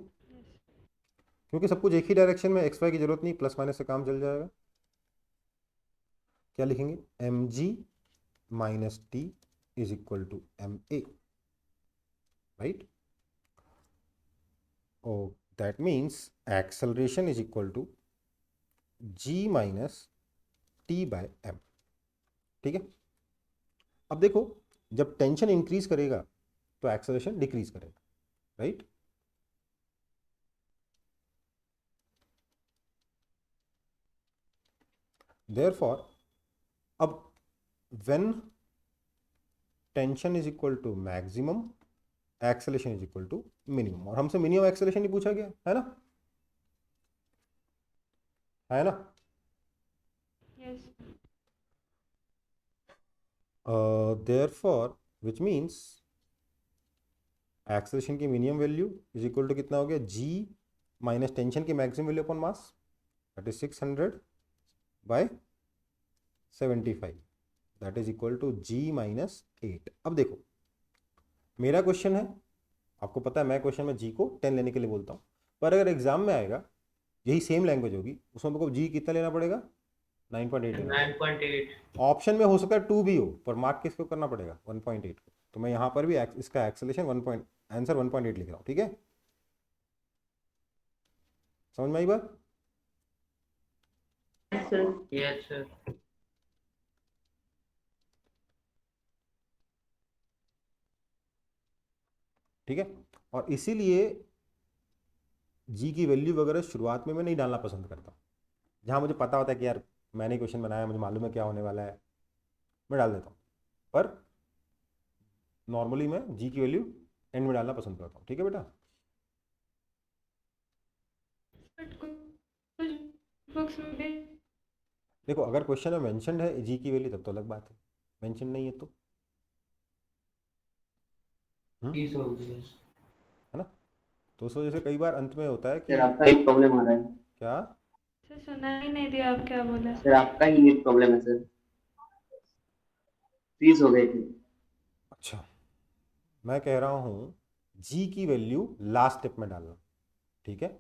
क्योंकि सब कुछ एक ही डायरेक्शन में, एक्स वाई की जरूरत नहीं, प्लस माइनस से काम चल जाएगा। क्या लिखेंगे? mg minus T is equal to M A, right. और that means acceleration is equal to g minus T by M. ठीक है, अब देखो जब टेंशन इंक्रीज करेगा तो एक्सेलरेशन डिक्रीज करेगा, राइट। Therefore, अब when tension is equal to maximum, acceleration is equal to minimum, और हमसे मिनिमम एक्सेलरेशन ही पूछा गया है ना, है ना। Yes Therefore, which means acceleration की minimum value is equal to कितना हो गया? g माइनस टेंशन की maximum value upon mass, that is 600 by 75, that is equal to g minus 8। अब देखो मेरा क्वेश्चन है, आपको पता है मैं क्वेश्चन में g को 10 लेने के लिए बोलता हूँ, पर अगर एग्जाम में आएगा यही सेम लैंग्वेज होगी, उसमें आपको g कितना लेना पड़ेगा? 9.8 लेना पड़ेगा। 9.8। ऑप्शन में हो सकता है 2 भी हो, पर मार्क किसको करना पड़ेगा? 1.8 को। तो मैं यहाँ पर भी इसका एक्सेलेरेशन आंसर 1.8 लिख रहा हूँ, ठीक है। समझ में आई बात? Yes sir. ठीक है, और इसीलिए जी की वैल्यू वगैरह शुरुआत में मैं नहीं डालना पसंद करता। जहाँ मुझे पता होता है कि यार मैंने क्वेश्चन बनाया, मुझे मालूम है क्या होने वाला है, मैं डाल देता हूँ। पर नॉर्मली मैं जी की वैल्यू एंड में डालना पसंद करता हूँ, ठीक है बेटा। बट कुछ बुक्स में भी देखो अगर क्वेश्चन में मेंशन्ड है जी की वैल्यू तब तो अलग बात है, मेंशन नहीं है तो 30 हो गया। है ना। तो उस वजह से कई बार अंत में होता है कि सर आपका एक प्रॉब्लम आ रहा है। क्या? सर सुना ही नहीं दिया आप क्या बोला। सर आपका ही नेट प्रॉब्लम है सर, फ्रीज हो गए थे। अच्छा, मैं कह रहा हूँ जी की वैल्यू लास्ट स्टेप में डालना, ठीक है,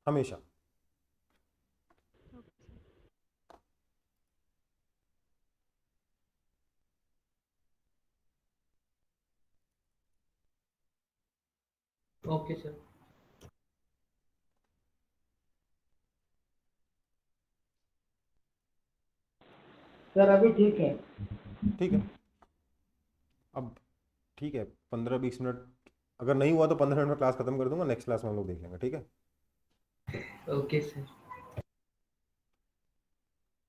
हमेशा। Okay sir. सर अभी ठीक है। ठीक है, अब ठीक है 15-20 मिनट, अगर नहीं हुआ तो 15 मिनट में क्लास खत्म कर दूंगा, नेक्स्ट क्लास में हम लोग देख लेंगे, ठीक है। Okay sir.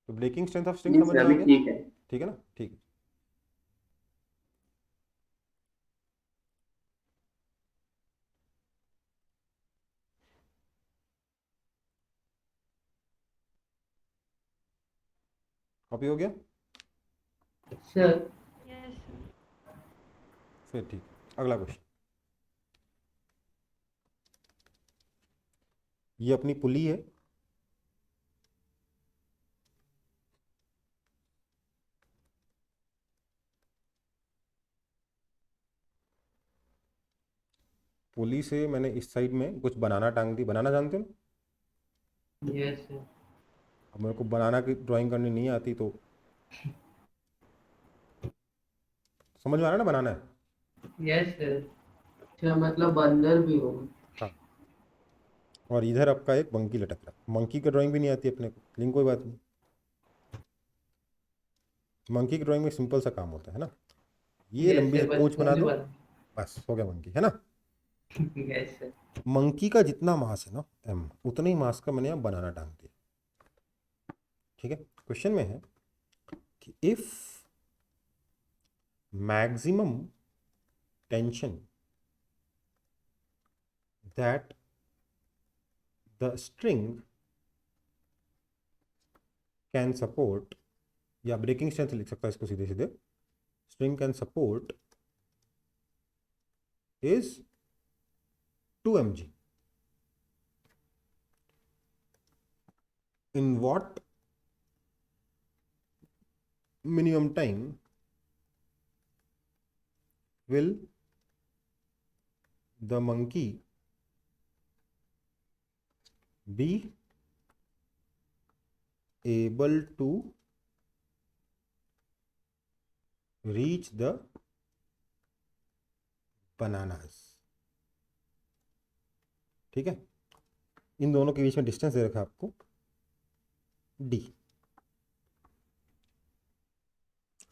तो ब्रेकिंग स्ट्रेंथ ऑफ स्ट्रिंग नहीं समझ सर में आ अभी गया? ठीक है। ठीक है ना, ठीक है। कॉपी हो गया? सर यस फिर ठीक, अगला क्वेश्चन। ये अपनी पुली है, पुली से मैंने इस साइड में कुछ बनाना टांग दी। बनाना जानते हो? Yes sir. अब मेरे को बनाना की ड्राइंग करनी नहीं आती, तो समझ में आ रहा है ना बनाना है। Yes sir. अच्छा मतलब बंदर भी हो। हाँ, और इधर आपका एक मंकी लटक रहा है। मंकी की ड्राइंग भी नहीं आती अपने को, लेकिन कोई बात नहीं। मंकी की ड्राइंग में सिंपल सा काम होता है ना, ये यस लंबी सर, सी बस पूंछ बना मुझे दो, बता। बस हो गया मंकी, है ना। Yes sir. मंकी का जितना मास है ना m, उतना ही मास का मैंने यहाँ बनाना टांग दिया। ठीक है, क्वेश्चन में है कि if maximum tension that the string can support, या ब्रेकिंग स्ट्रेंथ लिख सकता है इसको सीधे सीधे, string can support is 2 mg, in what minimum time will the monkey be able to reach the bananas? ठीक है, इन दोनों के बीच में डिस्टेंस दे रखा है आपको d।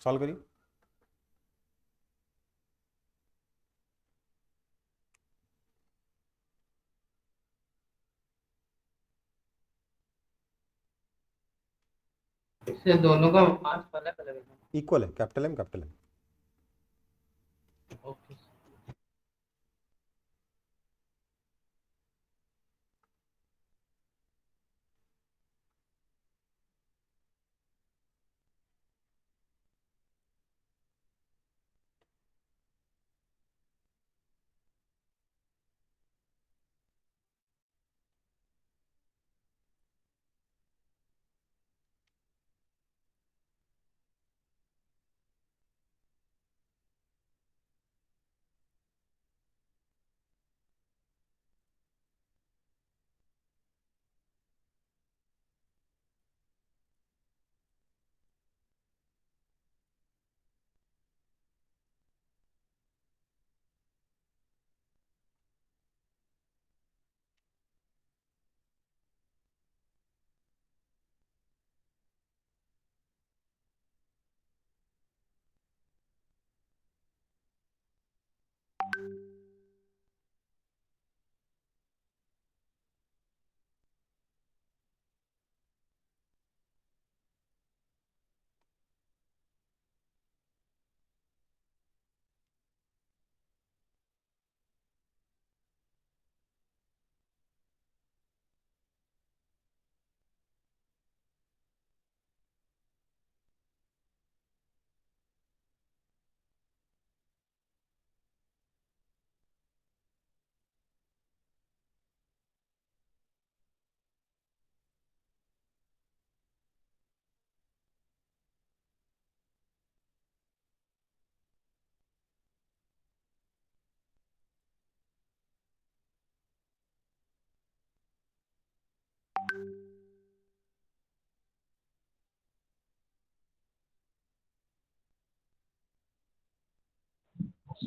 सॉल्व करिए। सर दोनों का मास अलग अलग है। इक्वल है, capital M capital M। Okay.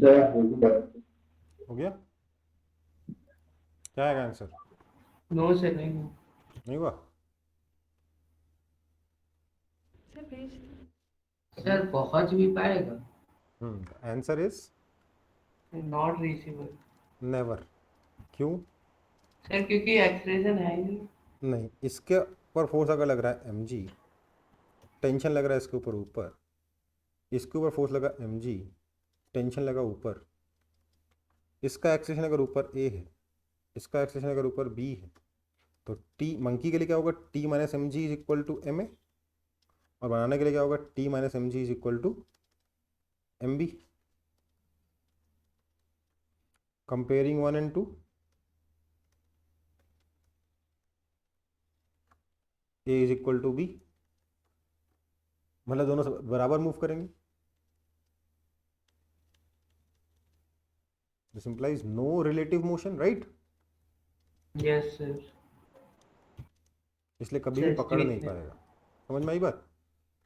हो गया, क्या आएगा आंसर? नो सर, नहीं। नहीं हुआ? सर भेज दो। सर पहुंच भी पाएगा? Answer is not reachable. Never. क्यों? सर क्योंकि एक्सप्रेशन है ही नहीं। नहीं, इसके ऊपर फोर्स अगर लग रहा है mg, टेंशन लग रहा है इसके ऊपर, इसके ऊपर फोर्स लगा mg, टेंशन लगा ऊपर, इसका एक्सेशन अगर ऊपर a है, इसका एक्सेशन अगर ऊपर b है, तो t मंकी के लिए क्या होगा? t minus M g is equal to M a, और बनाने के लिए क्या होगा? t minus M g is equal to m b. Comparing 1 and 2, a is equal to b, मतलब दोनों बराबर मूव करेंगे। This implies no relative motion, right? Yes sir. इसलिए कभी भी पकड़ नहीं पाएगा। समझ में आई बात?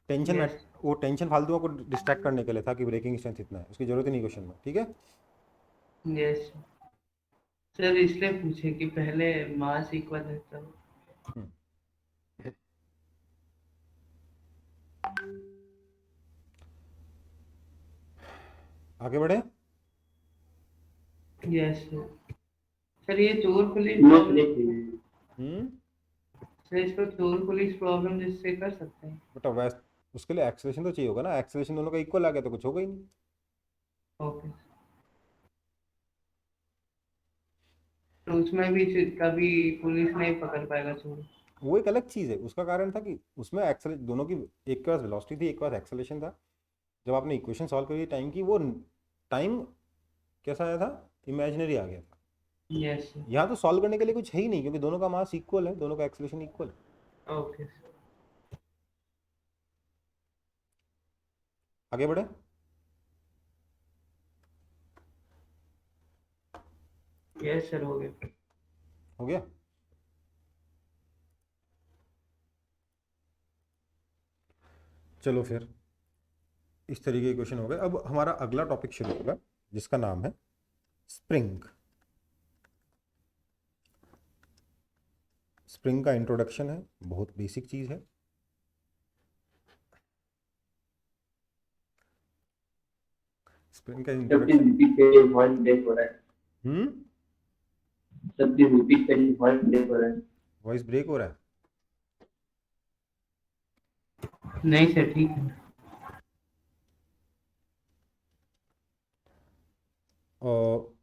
Tension Yes. वो टेंशन फालतू आपको डिस्ट्रैक्ट करने के लिए था कि ब्रेकिंग स्ट्रेंथ इतना है, उसकी जरूरत ही नहीं क्वेश्चन में। ठीक है, यस। सर इसलिए पूछे कि पहले मास इक्वल है तब। हम्म, आगे बढ़े। Yes sir. सर ये चोर पुलिस नो प्रॉब्लम, फिनिश। हम्म सर इसको चोर पुलिस प्रॉब्लम जिससे कर सकते हैं। बट वैस उसके लिए एक्सेलेरेशन तो चाहिए होगा ना, एक्सेलेरेशन दोनों का इक्वल आ गया तो कुछ होगा ही नहीं। ओके, तो उसमें भी कभी पुलिस नहीं पकड़ पाएगा चोर। वो एक अलग चीज़ है, उसका कारण था कि उसमें एक्सेल दोनों की, एक के पास वेलोसिटी थी एक के पास एक्सेलेरेशन था। जब आपने इक्वेशन सॉल्व करी टाइम की, वो टाइम कैसा आया था, इमेजिनरी आ गया था। Yes sir. यहाँ तो सॉल्व करने के लिए कुछ है ही नहीं, क्योंकि दोनों का मास इक्वल है, दोनों का एक्सेलेरेशन इक्वल है। Okay sir. आगे बढ़े। यस सर हो गया। हो गया। चलो फिर इस तरीके के क्वेश्चन हो गए। अब हमारा अगला टॉपिक शुरू होगा जिसका नाम है स्प्रिंग। स्प्रिंग का इंट्रोडक्शन है, बहुत बेसिक चीज़ है। स्प्रिंग का सब प्लीज इंट्रोडक्शन। रिपीट करिए, वॉइस ब्रेक हो रहा है। हम्म सब प्लीज रिपीट करिए, वॉइस ब्रेक हो रहा है। वॉइस ब्रेक हो रहा है। नहीं सर ठीक है। और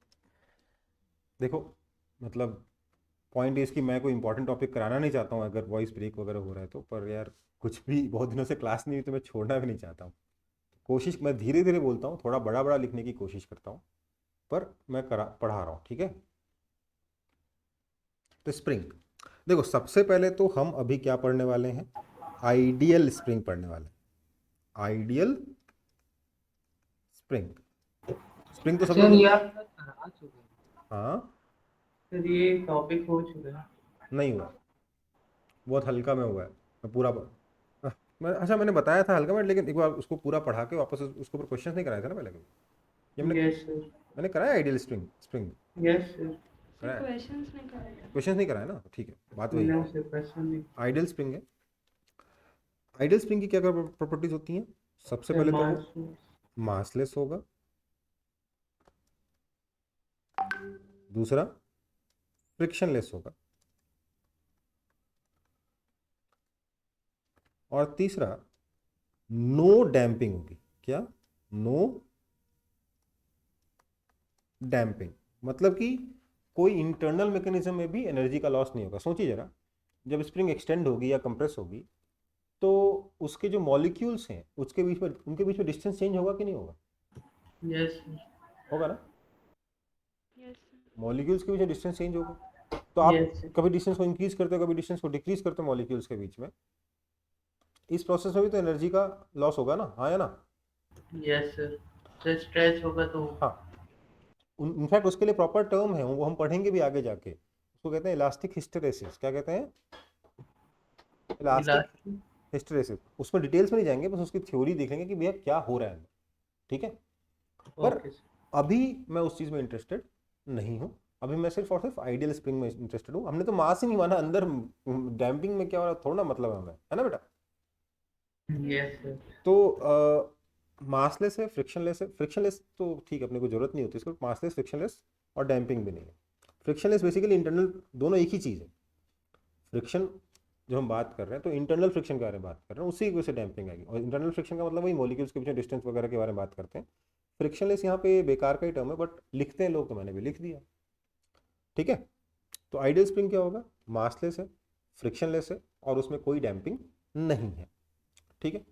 देखो, मतलब पॉइंट इज कि मैं कोई इंपॉर्टेंट टॉपिक कराना नहीं चाहता हूँ अगर वॉइस ब्रेक वगैरह हो रहा है तो, पर यार कुछ भी बहुत दिनों से क्लास नहीं हुई तो मैं छोड़ना भी नहीं चाहता हूँ। कोशिश मैं धीरे धीरे बोलता हूँ, थोड़ा बड़ा बड़ा लिखने की कोशिश करता हूँ, पर मैं करा पढ़ा रहा हूँ, ठीक है। तो स्प्रिंग, देखो सबसे पहले तो हम अभी क्या पढ़ने वाले हैं, आइडियल स्प्रिंग पढ़ने वाले हैं। Ideal spring. स्प्रिंग तो सब सर लोग, ये आप सर करा चुके हैं। हाँ सर ये टॉपिक हो चुका है। नहीं हुआ, बहुत हल्का में हुआ है। मैं पूरा मैं, अच्छा मैंने बताया था हल्का में, लेकिन एक बार उसको पूरा पढ़ा के वापस उसके ऊपर क्वेश्चन नहीं कराया था ना पहले कभी। ये हमने, यस सर। मैंने कराया ideal spring, spring yes sir. Sir कराया, क्वेश्चंस नहीं कराए थे। क्वेश्चन नहीं कराया ना, ठीक है, बात वही है। नो सर क्वेश्चन नहीं। आइडियल स्प्रिंग है। आइडियल स्प्रिंग की क्या क्या प्रॉपर्टीज होती हैं, सबसे सर पहले तो वो मास। मासलेस होगा, दूसरा फ्रिक्शनलेस होगा, और तीसरा नो डैम्पिंग होगी। क्या, नो डैम्पिंग, मतलब कि कोई इंटरनल मैकेनिज्म में भी एनर्जी का लॉस नहीं होगा। सोचिए जरा, जब स्प्रिंग एक्सटेंड होगी या कंप्रेस होगी तो उसके जो मॉलिक्यूल्स हैं उसके बीच में, उनके बीच में डिस्टेंस चेंज होगा कि नहीं होगा, यस सर। होगा ना। Yes sir. मॉलिक्यूल्स के बीच में डिस्टेंस चेंज होगा, तो आप यस सर। कभी डिस्टेंस को इंक्रीज करते हो कभी डिस्टेंस को डिक्रीज करते हो मॉलिक्यूल्स के बीच में, इस प्रोसेस में भी तो एनर्जी का लॉस होगा ना, हाँ या ना। Yes sir. सर स्ट्रेच होगा तो। हाँ, इनफैक्ट उसके लिए प्रॉपर टर्म है, वो हम पढ़ेंगे भी आगे जाके, उसको कहते हैं इलास्टिक हिस्टेरेसिस। क्या कहते हैं, इलास्टिक इलास्टिक। हिस्टेरेसिस। उसमें डिटेल्स में नहीं जाएंगे, बस उसकी थ्योरी देखेंगे कि भैया क्या हो रहा है अंदर, ठीक है। पर ओके सर। अभी मैं उस चीज़ में इंटरेस्टेड नहीं हूँ, अभी मैं सिर्फ और सिर्फ आइडियल स्प्रिंग में इंटरेस्टेड हूँ। हमने तो मास ही नहीं माना अंदर, डैम्पिंग में क्या हो रहा है थोड़ा ना मतलब है हमें, है ना बेटा। Yes sir. तो मासलेस है, फ्रिक्शनलेस है। फ्रिक्शनलेस तो ठीक है, अपने को जरूरत नहीं होती इसको, मासलेस, फ्रिक्शनलेस और डैम्पिंग भी नहीं है। फ्रिक्शनलेस बेसिकली इंटरनल, दोनों एक ही चीज़ है। फ्रिक्शन जो हम बात कर रहे हैं तो इंटरनल फ्रिक्शन के बारे में बात कर रहे हैं, उसी की वजह से डैम्पिंग आएगी। और इंटरनल फ्रिक्शन का मतलब वही मॉलिक्यूल्स के बीच डिस्टेंस वगैरह के बारे में बात करते हैं। फ्रिक्शनलेस यहाँ पे बेकार का ही टर्म है, बट लिखते हैं लोग तो मैंने भी लिख दिया, ठीक है। तो आइडियल स्प्रिंग क्या होगा, मासलेस है, फ्रिक्शनलेस है और उसमें कोई डैम्पिंग नहीं है, ठीक है।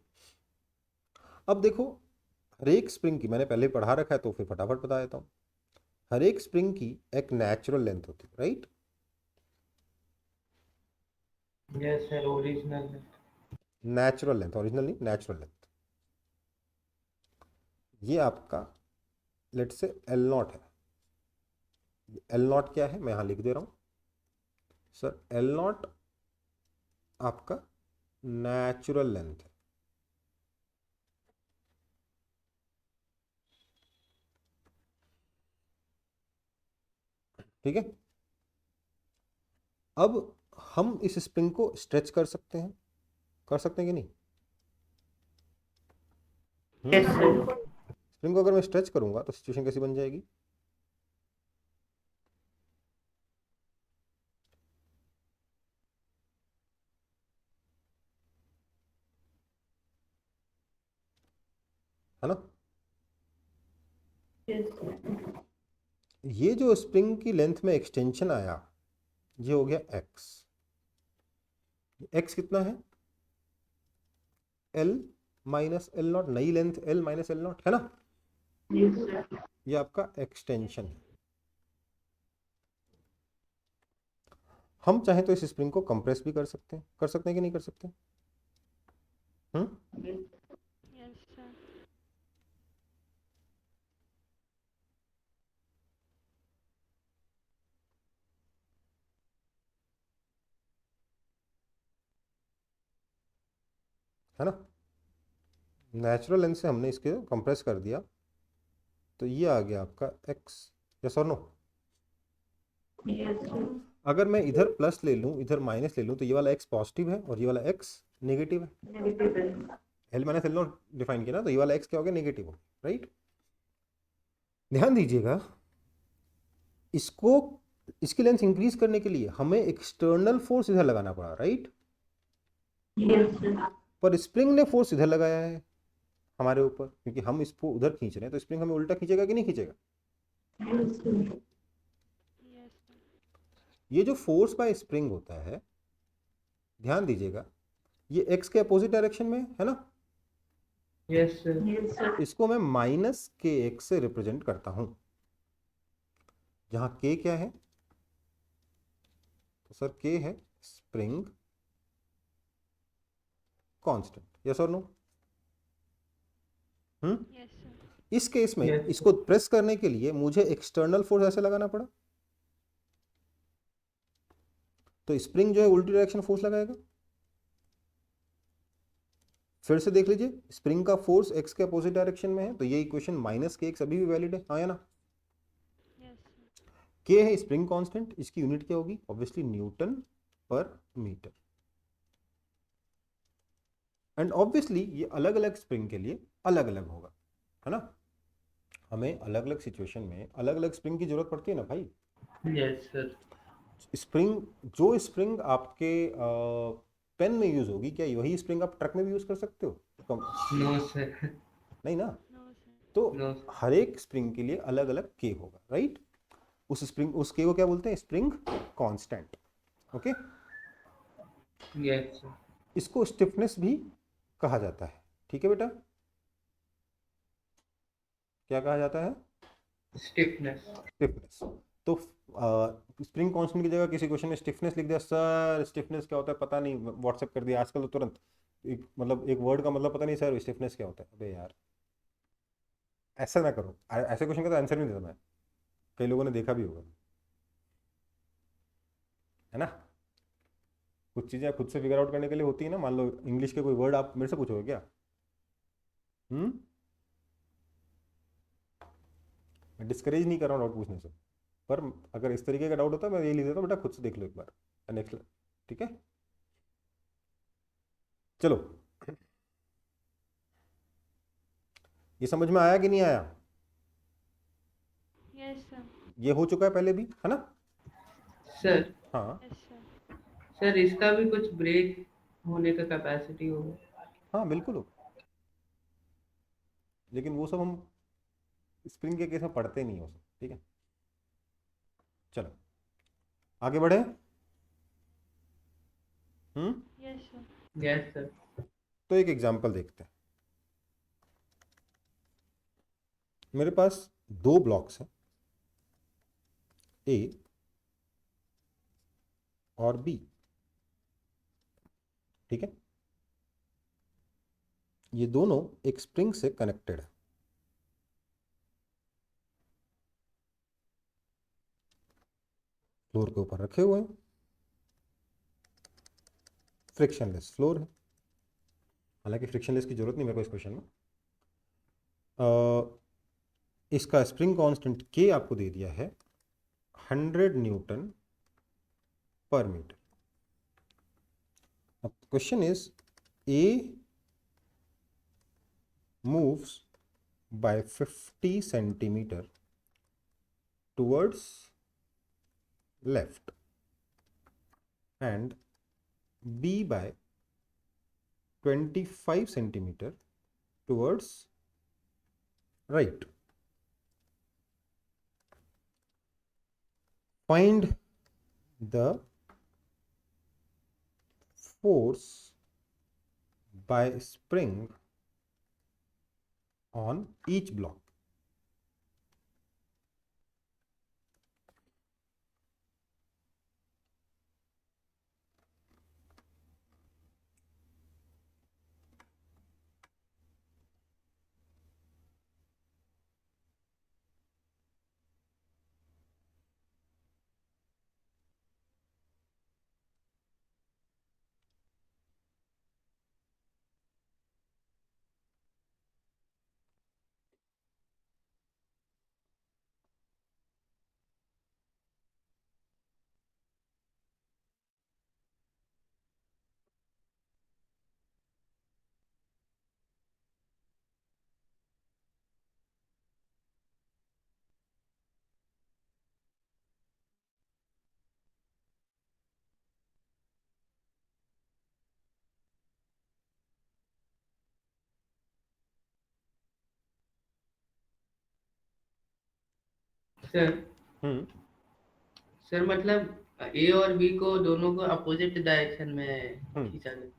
अब देखो, हर एक स्प्रिंग की, मैंने पहले पढ़ा रखा है तो फिर फटाफट बता देता हूँ। हर एक स्प्रिंग की एक नेचुरल लेंथ होती है, राइट। यस सर ओरिजिनल है। नेचुरल लेंथ, ओरिजिनल नहीं, नेचुरल लेंथ। ये आपका लेट से एल नॉट है। एल नॉट क्या है, मैं यहाँ लिख दे रहा हूँ सर। एल नॉट आपका नेचुरल लेंथ है, ठीक है। अब हम इस स्प्रिंग को स्ट्रेच कर सकते हैं कि नहीं? Yes sir. स्प्रिंग को अगर मैं स्ट्रेच करूंगा तो सिचुएशन कैसी बन जाएगी? है ना? ये जो स्प्रिंग की लेंथ में एक्सटेंशन आया ये हो गया x। x कितना है? l माइनस एल नॉट, नई length l minus L not, है ना? ये आपका एक्सटेंशन है। हम चाहें तो इस स्प्रिंग को कंप्रेस भी कर सकते हैं कि नहीं कर सकते? Yes, sir. है ना? नेचुरल लेंथ से हमने इसके कंप्रेस कर दिया तो ये आ गया आपका x। यस और नो? अगर मैं इधर प्लस ले लूं इधर माइनस ले लूं तो ये वाला x पॉजिटिव है और ये वाला x नेगेटिव है। L minus L not define किया ना, तो ये वाला x क्या हो गया? नेगेटिव हो, राइट? ध्यान दीजिएगा, इसको इसकी लेंथ इंक्रीज करने के लिए हमें एक्सटर्नल फोर्स इधर लगाना पड़ा, राइट? पर स्प्रिंग ने फोर्स इधर लगाया है हमारे ऊपर, क्योंकि हम इसको उधर खींच रहे हैं तो स्प्रिंग हमें उल्टा खींचेगा कि नहीं खींचेगा? Yes, sir. ये जो फोर्स बाय स्प्रिंग होता है, ध्यान दीजिएगा, ये x के अपोजिट डायरेक्शन में है ना? Yes sir. इसको मैं माइनस के एक्स से रिप्रेजेंट करता हूं, जहां k क्या है? तो सर k है स्प्रिंग कांस्टेंट। यस और नो? Yes, sir. इस केस में Yes. इसको प्रेस करने के लिए मुझे एक्सटर्नल फोर्स ऐसे लगाना पड़ा, तो स्प्रिंग जो है उल्टी डायरेक्शन फोर्स लगाएगा। फिर से देख लीजिए, स्प्रिंग का फोर्स x के अपोजिट डायरेक्शन में है, तो ये इक्वेशन माइनस के एक्स अभी भी वैलिड है, हाँ या ना? Yes, sir. k है स्प्रिंग कांस्टेंट, इसकी यूनिट क्या होगी? ऑब्वियसली न्यूटन पर मीटर। एंड ऑब्वियसली ये अलग अलग स्प्रिंग के लिए अलग अलग होगा, है ना? हमें अलग अलग सिचुएशन में अलग अलग स्प्रिंग की जरूरत पड़ती है ना भाई। Yes sir. स्प्रिंग, जो स्प्रिंग आपके पेन में यूज होगी, क्या वही स्प्रिंग आप ट्रक में भी यूज कर सकते हो? No sir. नहीं ना। No, sir. तो नो। हर एक स्प्रिंग के लिए अलग अलग के होगा, राइट? उस स्प्रिंग, उस के को क्या बोलते हैं? Spring constant. Okay, yes sir. इसको स्टिफनेस भी कहा जाता है, ठीक है बेटा? क्या कहा जाता है? स्टिफनेस। स्टिफनेस। तो स्प्रिंग कांस्टेंट की जगह किसी क्वेश्चन में स्टिफनेस लिख दिया, सर स्टिफनेस क्या होता है पता नहीं, व्हाट्सएप कर दिया आजकल तो तुरंत, एक वर्ड का मतलब पता नहीं सर स्टिफनेस क्या होता है। अबे यार ऐसा ना करो, ऐसे क्वेश्चन का तो आंसर नहीं देता मैं, कई लोगों ने देखा भी होगा, है ना? कुछ चीज़ें खुद से फिगर आउट करने के लिए होती है ना। मान लो इंग्लिश के कोई वर्ड आप मेरे से पूछोगे क्या? मैं डिस्करेज नहीं कर रहा हूँ डाउट पूछने से, पर अगर इस तरीके का डाउट होता है मैं ये लिख देता हूँ, बेटा खुद से देख लो एक बार, नेक्स्ट, ठीक है? चलो, ये समझ में आया कि नहीं आया? Yes, sir. ये हो चुका है पहले भी, है ना? सर। हाँ Yes, sir. सर इसका भी कुछ ब्रेक होने का कैपेसिटी होगा? हाँ बिल्कुल हो, लेकिन वो सब हम स्प्रिंग के केस में पढ़ते नहीं हो सब, ठीक है? चलो आगे बढ़े। Yes, sir. Yes sir. तो एक एग्जांपल देखते हैं। मेरे पास दो ब्लॉक्स हैं, ए और बी, ठीक है? ये दोनों एक स्प्रिंग से कनेक्टेड है। फ्लोर के ऊपर रखे हुए हैं, फ्रिक्शनलेस फ्लोर है, हालांकि फ्रिक्शनलेस की जरूरत नहीं मेरे को इस क्वेश्चन में। इसका स्प्रिंग कांस्टेंट के आपको दे दिया है, 100 न्यूटन पर metre. Now the question is, A moves by 50 centimeter towards left and B by 25 centimeter towards right. Find the force by spring on each block. Sir hmm. Sir मतलब ए और बी को दोनों को अपोजिट डायरेक्शन में हम्म. खींचा गया.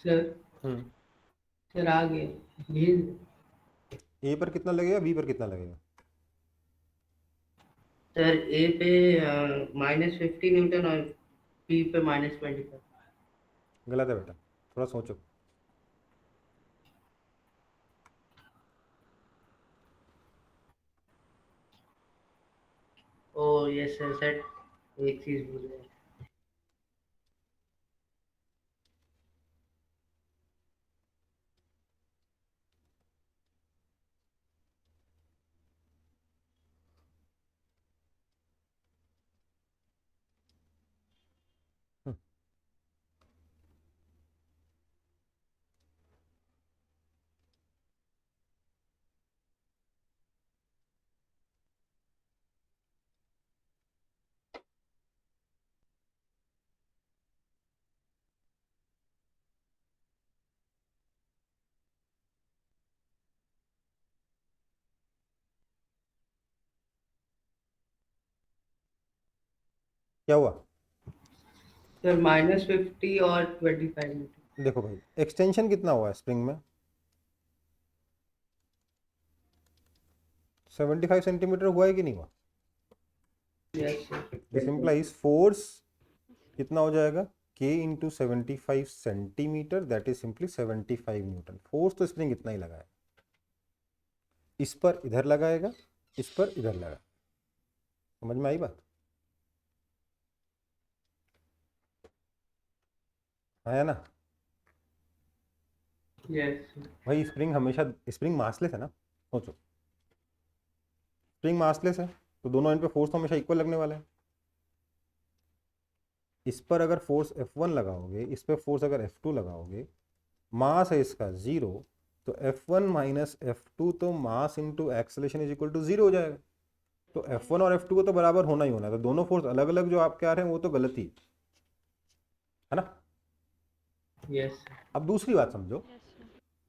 सर हम्म. सर आ गए भेज. ए पर कितना लगेगा, बी पर कितना लगेगा? सर ए पे -50 न्यूटन और बी पे -25. गलत है बेटा, थोड़ा सोचो. ओ यस सर सर एक चीज भूल गए. हम्म. क्या हुआ? सर -50 और 25 न्यूटन. देखो भाई, एक्सटेंशन कितना हुआ है स्प्रिंग में? 75 सेंटीमीटर हुआ है कि नहीं हुआ? Yes sir. This implies force कितना हो जाएगा? K into 75 centimetre, that is simply 75 Newton. Force तो स्प्रिंग इतना ही लगाएगा. इस पर इधर लगाएगा, इस पर इधर लगाएगा. समझ में आई बात? आया ना? यस भाई स्प्रिंग हमेशा, स्प्रिंग मासलेस है ना, सोचो. स्प्रिंग मासलेस है तो दोनों एंड पे फोर्स तो हमेशा इक्वल लगने वाला है. इस पर अगर फोर्स F1 लगाओगे, इस पर फोर्स अगर F2 लगाओगे, मास है इसका 0, तो F1 माइनस F2 तो mass into acceleration is equal to 0 हो जाएगा. तो F1 और F2 को तो बराबर होना ही होना है. तो दोनों फोर्स अलग अलग जो आपके आ रहे हैं वो तो गलती है ना. यस. अब दूसरी बात समझो. Yes, sir.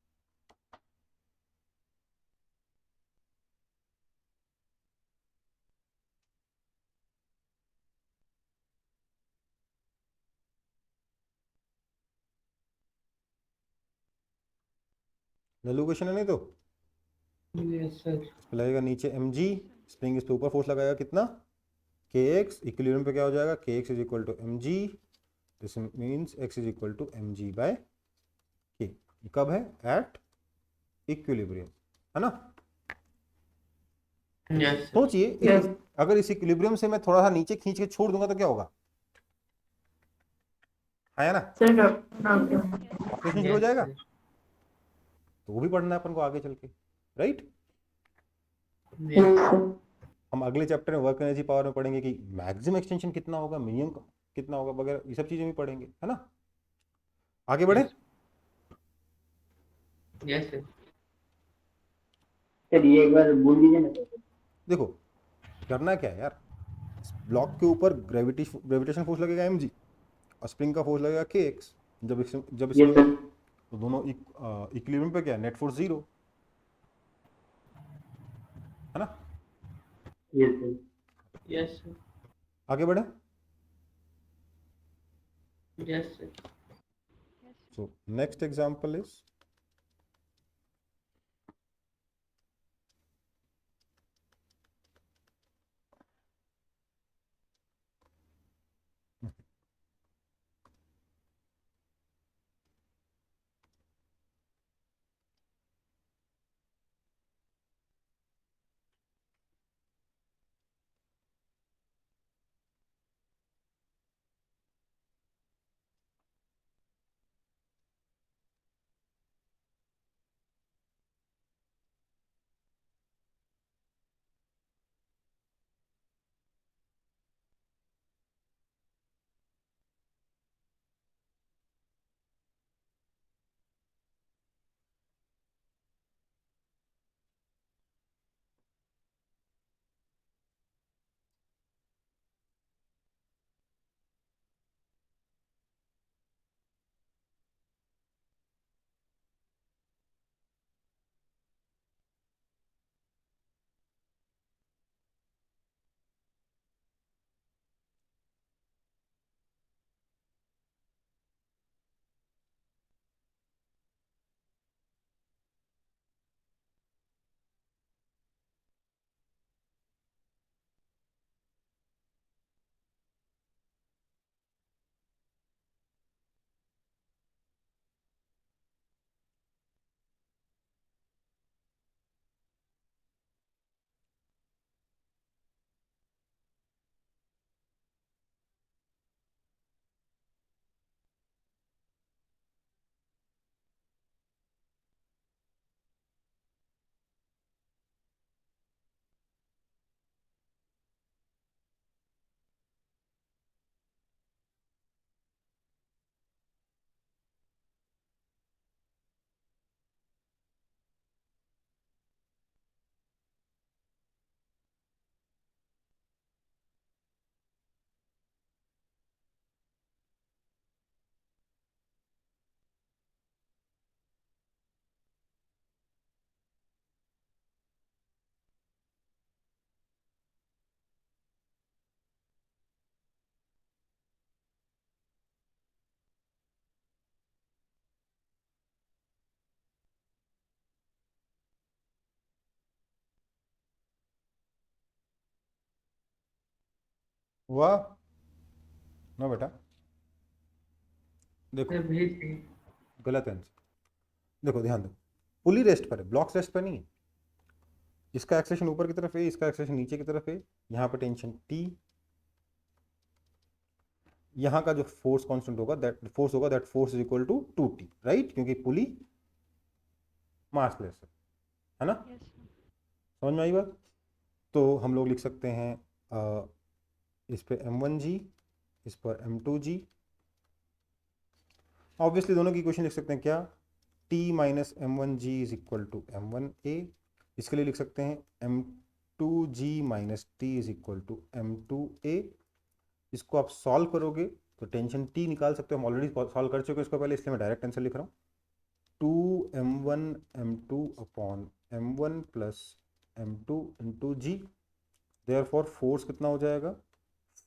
लल्लू क्वेश्चन है नहीं तो यस सर। लगेगा नीचे एम जी, स्प्रिंग इस पे ऊपर फोर्स लगाएगा कितना के एक्स, इक्विलिब्रियम पे क्या हो जाएगा k x is equal to M g, this means x is equal to M g by k. कब है? एट इक्विलिब्रियम, है ना। Yes sir. सोचिए अगर इस इक्विलिब्रियम से मैं थोड़ा सा नीचे खींच के छोड़ दूंगा तो क्या होगा, है ना, ऑपरेशन शुरू हो यस जाएगा। सर। तो वो भी पढ़ना है अपन को आगे चल के, राइट। यस हम अगले चैप्टर में वर्क एनर्जी पावर में पढ़ेंगे कि मैक्सिमम एक्सटेंशन कितना होगा, मिनिमम कितना होगा वगैरह, ये सब चीजें भी पढ़ेंगे, है ना। आगे बढ़े। Yes sir. सर ये एक बार बोल दीजिए ना सर। देखो करना क्या है यार, ब्लॉक के ऊपर ग्रेविटेशन फोर्स लगेगा एम जी और स्प्रिंग का फोर्स लगेगा के एक्स। जब यस इसमें सर। तो दोनों इक्विलिब्रियम पे क्या है, नेट फोर्स 0, है ना। Yes sir. Yes sir. आगे बढ़े। Yes sir. So next example is वाह ना बेटा, देखो सर भेज दिए। गलत आंसर। देखो ध्यान दो, पुली रेस्ट पर है, ब्लॉक्स रेस्ट पर नहीं है। इसका एक्सेशन ऊपर की तरफ है, इसका एक्सेशन नीचे की तरफ है। यहाँ पर टेंशन टी, यहाँ का जो फोर्स कांस्टेंट होगा that force is equal to 2t, right, क्योंकि पुली मासलेस है ना। यस समझ में आई बात। तो हम लोग लिख सकते हैं इस पे m1g, इस पर m2g। ऑब्वियसली दोनों की इक्वेशन लिख सकते हैं क्या, t minus m1g is equal to m1a। इसके लिए लिख सकते हैं m2g minus T is equal to m2a। इसको आप सॉल्व करोगे तो टेंशन टी निकाल सकते हो, हम ऑलरेडी सॉल्व कर चुके हैं इसको पहले, इसलिए मैं डायरेक्ट आंसर लिख रहा हूँ। 2m1 m2 upon m1 plus m2 into G. Therefore force कितना हो जाएगा,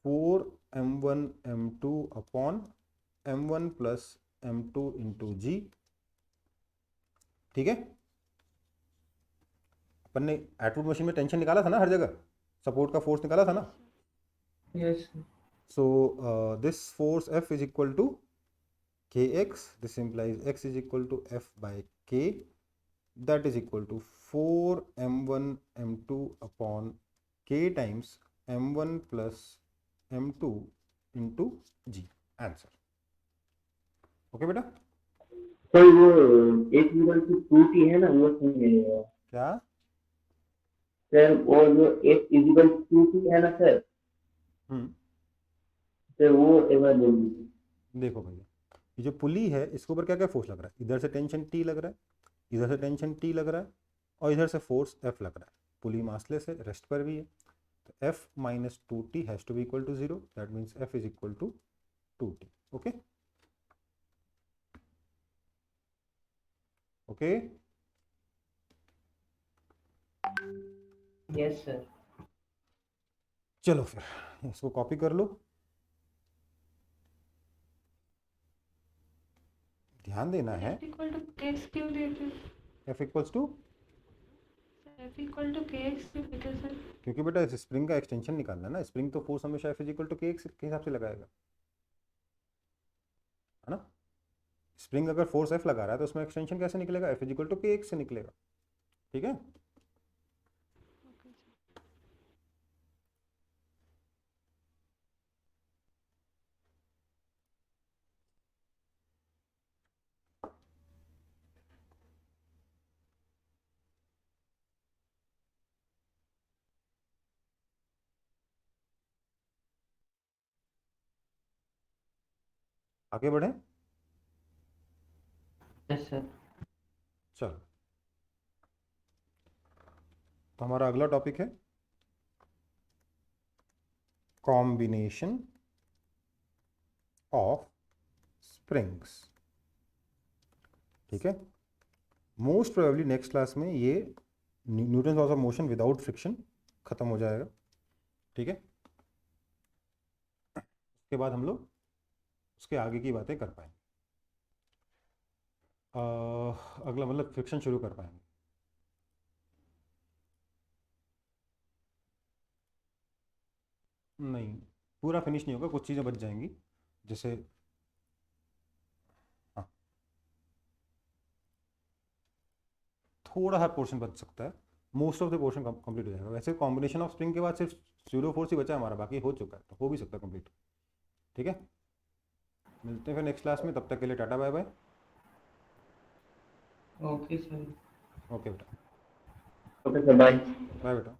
4m1 m2 upon m1 plus m2 into जी। ठीक है। अपन ने एटवुड मशीन में टेंशन निकाला था ना हर जगह, सपोर्ट का फोर्स निकाला था ना। Yes So this force F is equal to kx. This implies x is equal to F by k. That is equal to 4 m1 m2 upon k times m1 plus m2 into g. Answer. Okay बेटा? सर वो एक इक्वल टू 2t है ना, वो सही मिलेगा क्या? सर? वो जो एक इक्वल टू 2t है ना सर, सर वो एक बार बोल दीजिए। देखो भैया, ये जो पुली है इसके ऊपर क्या क्या फोर्स लग रहा है? इधर से टेंशन T लग रहा है, इधर से टेंशन T लग रहा है, और इधर से फोर्स F लग रहा है। पुली मासलेस है, रेस्ट पर भी है, तो F minus 2T has to be equal to 0, that means F is equal to 2T। Okay okay, yes sir. चलो फिर इसको कॉपी कर लो, ध्यान देना है। F equal to k x क्यों दिया फिर? F equals to, F equal to k x क्यों लिखा सर? क्योंकि बेटा इस स्प्रिंग का एक्सटेंशन निकालना है ना, स्प्रिंग तो फोर्स हमेशा F is equal to kx के हिसाब से लगाएगा, है ना। स्प्रिंग अगर फोर्स F लगा रहा है तो उसमें एक्सटेंशन कैसे निकलेगा? F is equal to kx से निकलेगा, ठीक है। आगे बढ़े, यस सर। चलो तो हमारा अगला टॉपिक है कॉम्बिनेशन ऑफ स्प्रिंग्स, ठीक है। मोस्ट प्रोबेबली नेक्स्ट क्लास में ये Newton laws of motion without friction खत्म हो जाएगा, ठीक है। उसके बाद हम लोग उसके आगे की बातें कर पाएंगे, अगला मतलब फ्रिक्शन शुरू कर पाएंगे। नहीं, पूरा फिनिश नहीं होगा, कुछ चीज़ें बच जाएंगी, जैसे हाँ थोड़ा सा पोर्शन बच सकता है, most of the portion complete हो जाएगा। वैसे कॉम्बिनेशन ऑफ स्प्रिंग के बाद सिर्फ स्यूडो फोर्स ही बचा है हमारा, बाकी हो चुका है, तो हो भी सकता है कंप्लीट, ठीक है। मिलते हैं फिर नेक्स्ट क्लास में, तब तक के लिए टाटा bye bye. Okay sir. Okay बेटा, ओके सर, बाय। बाय बेटा।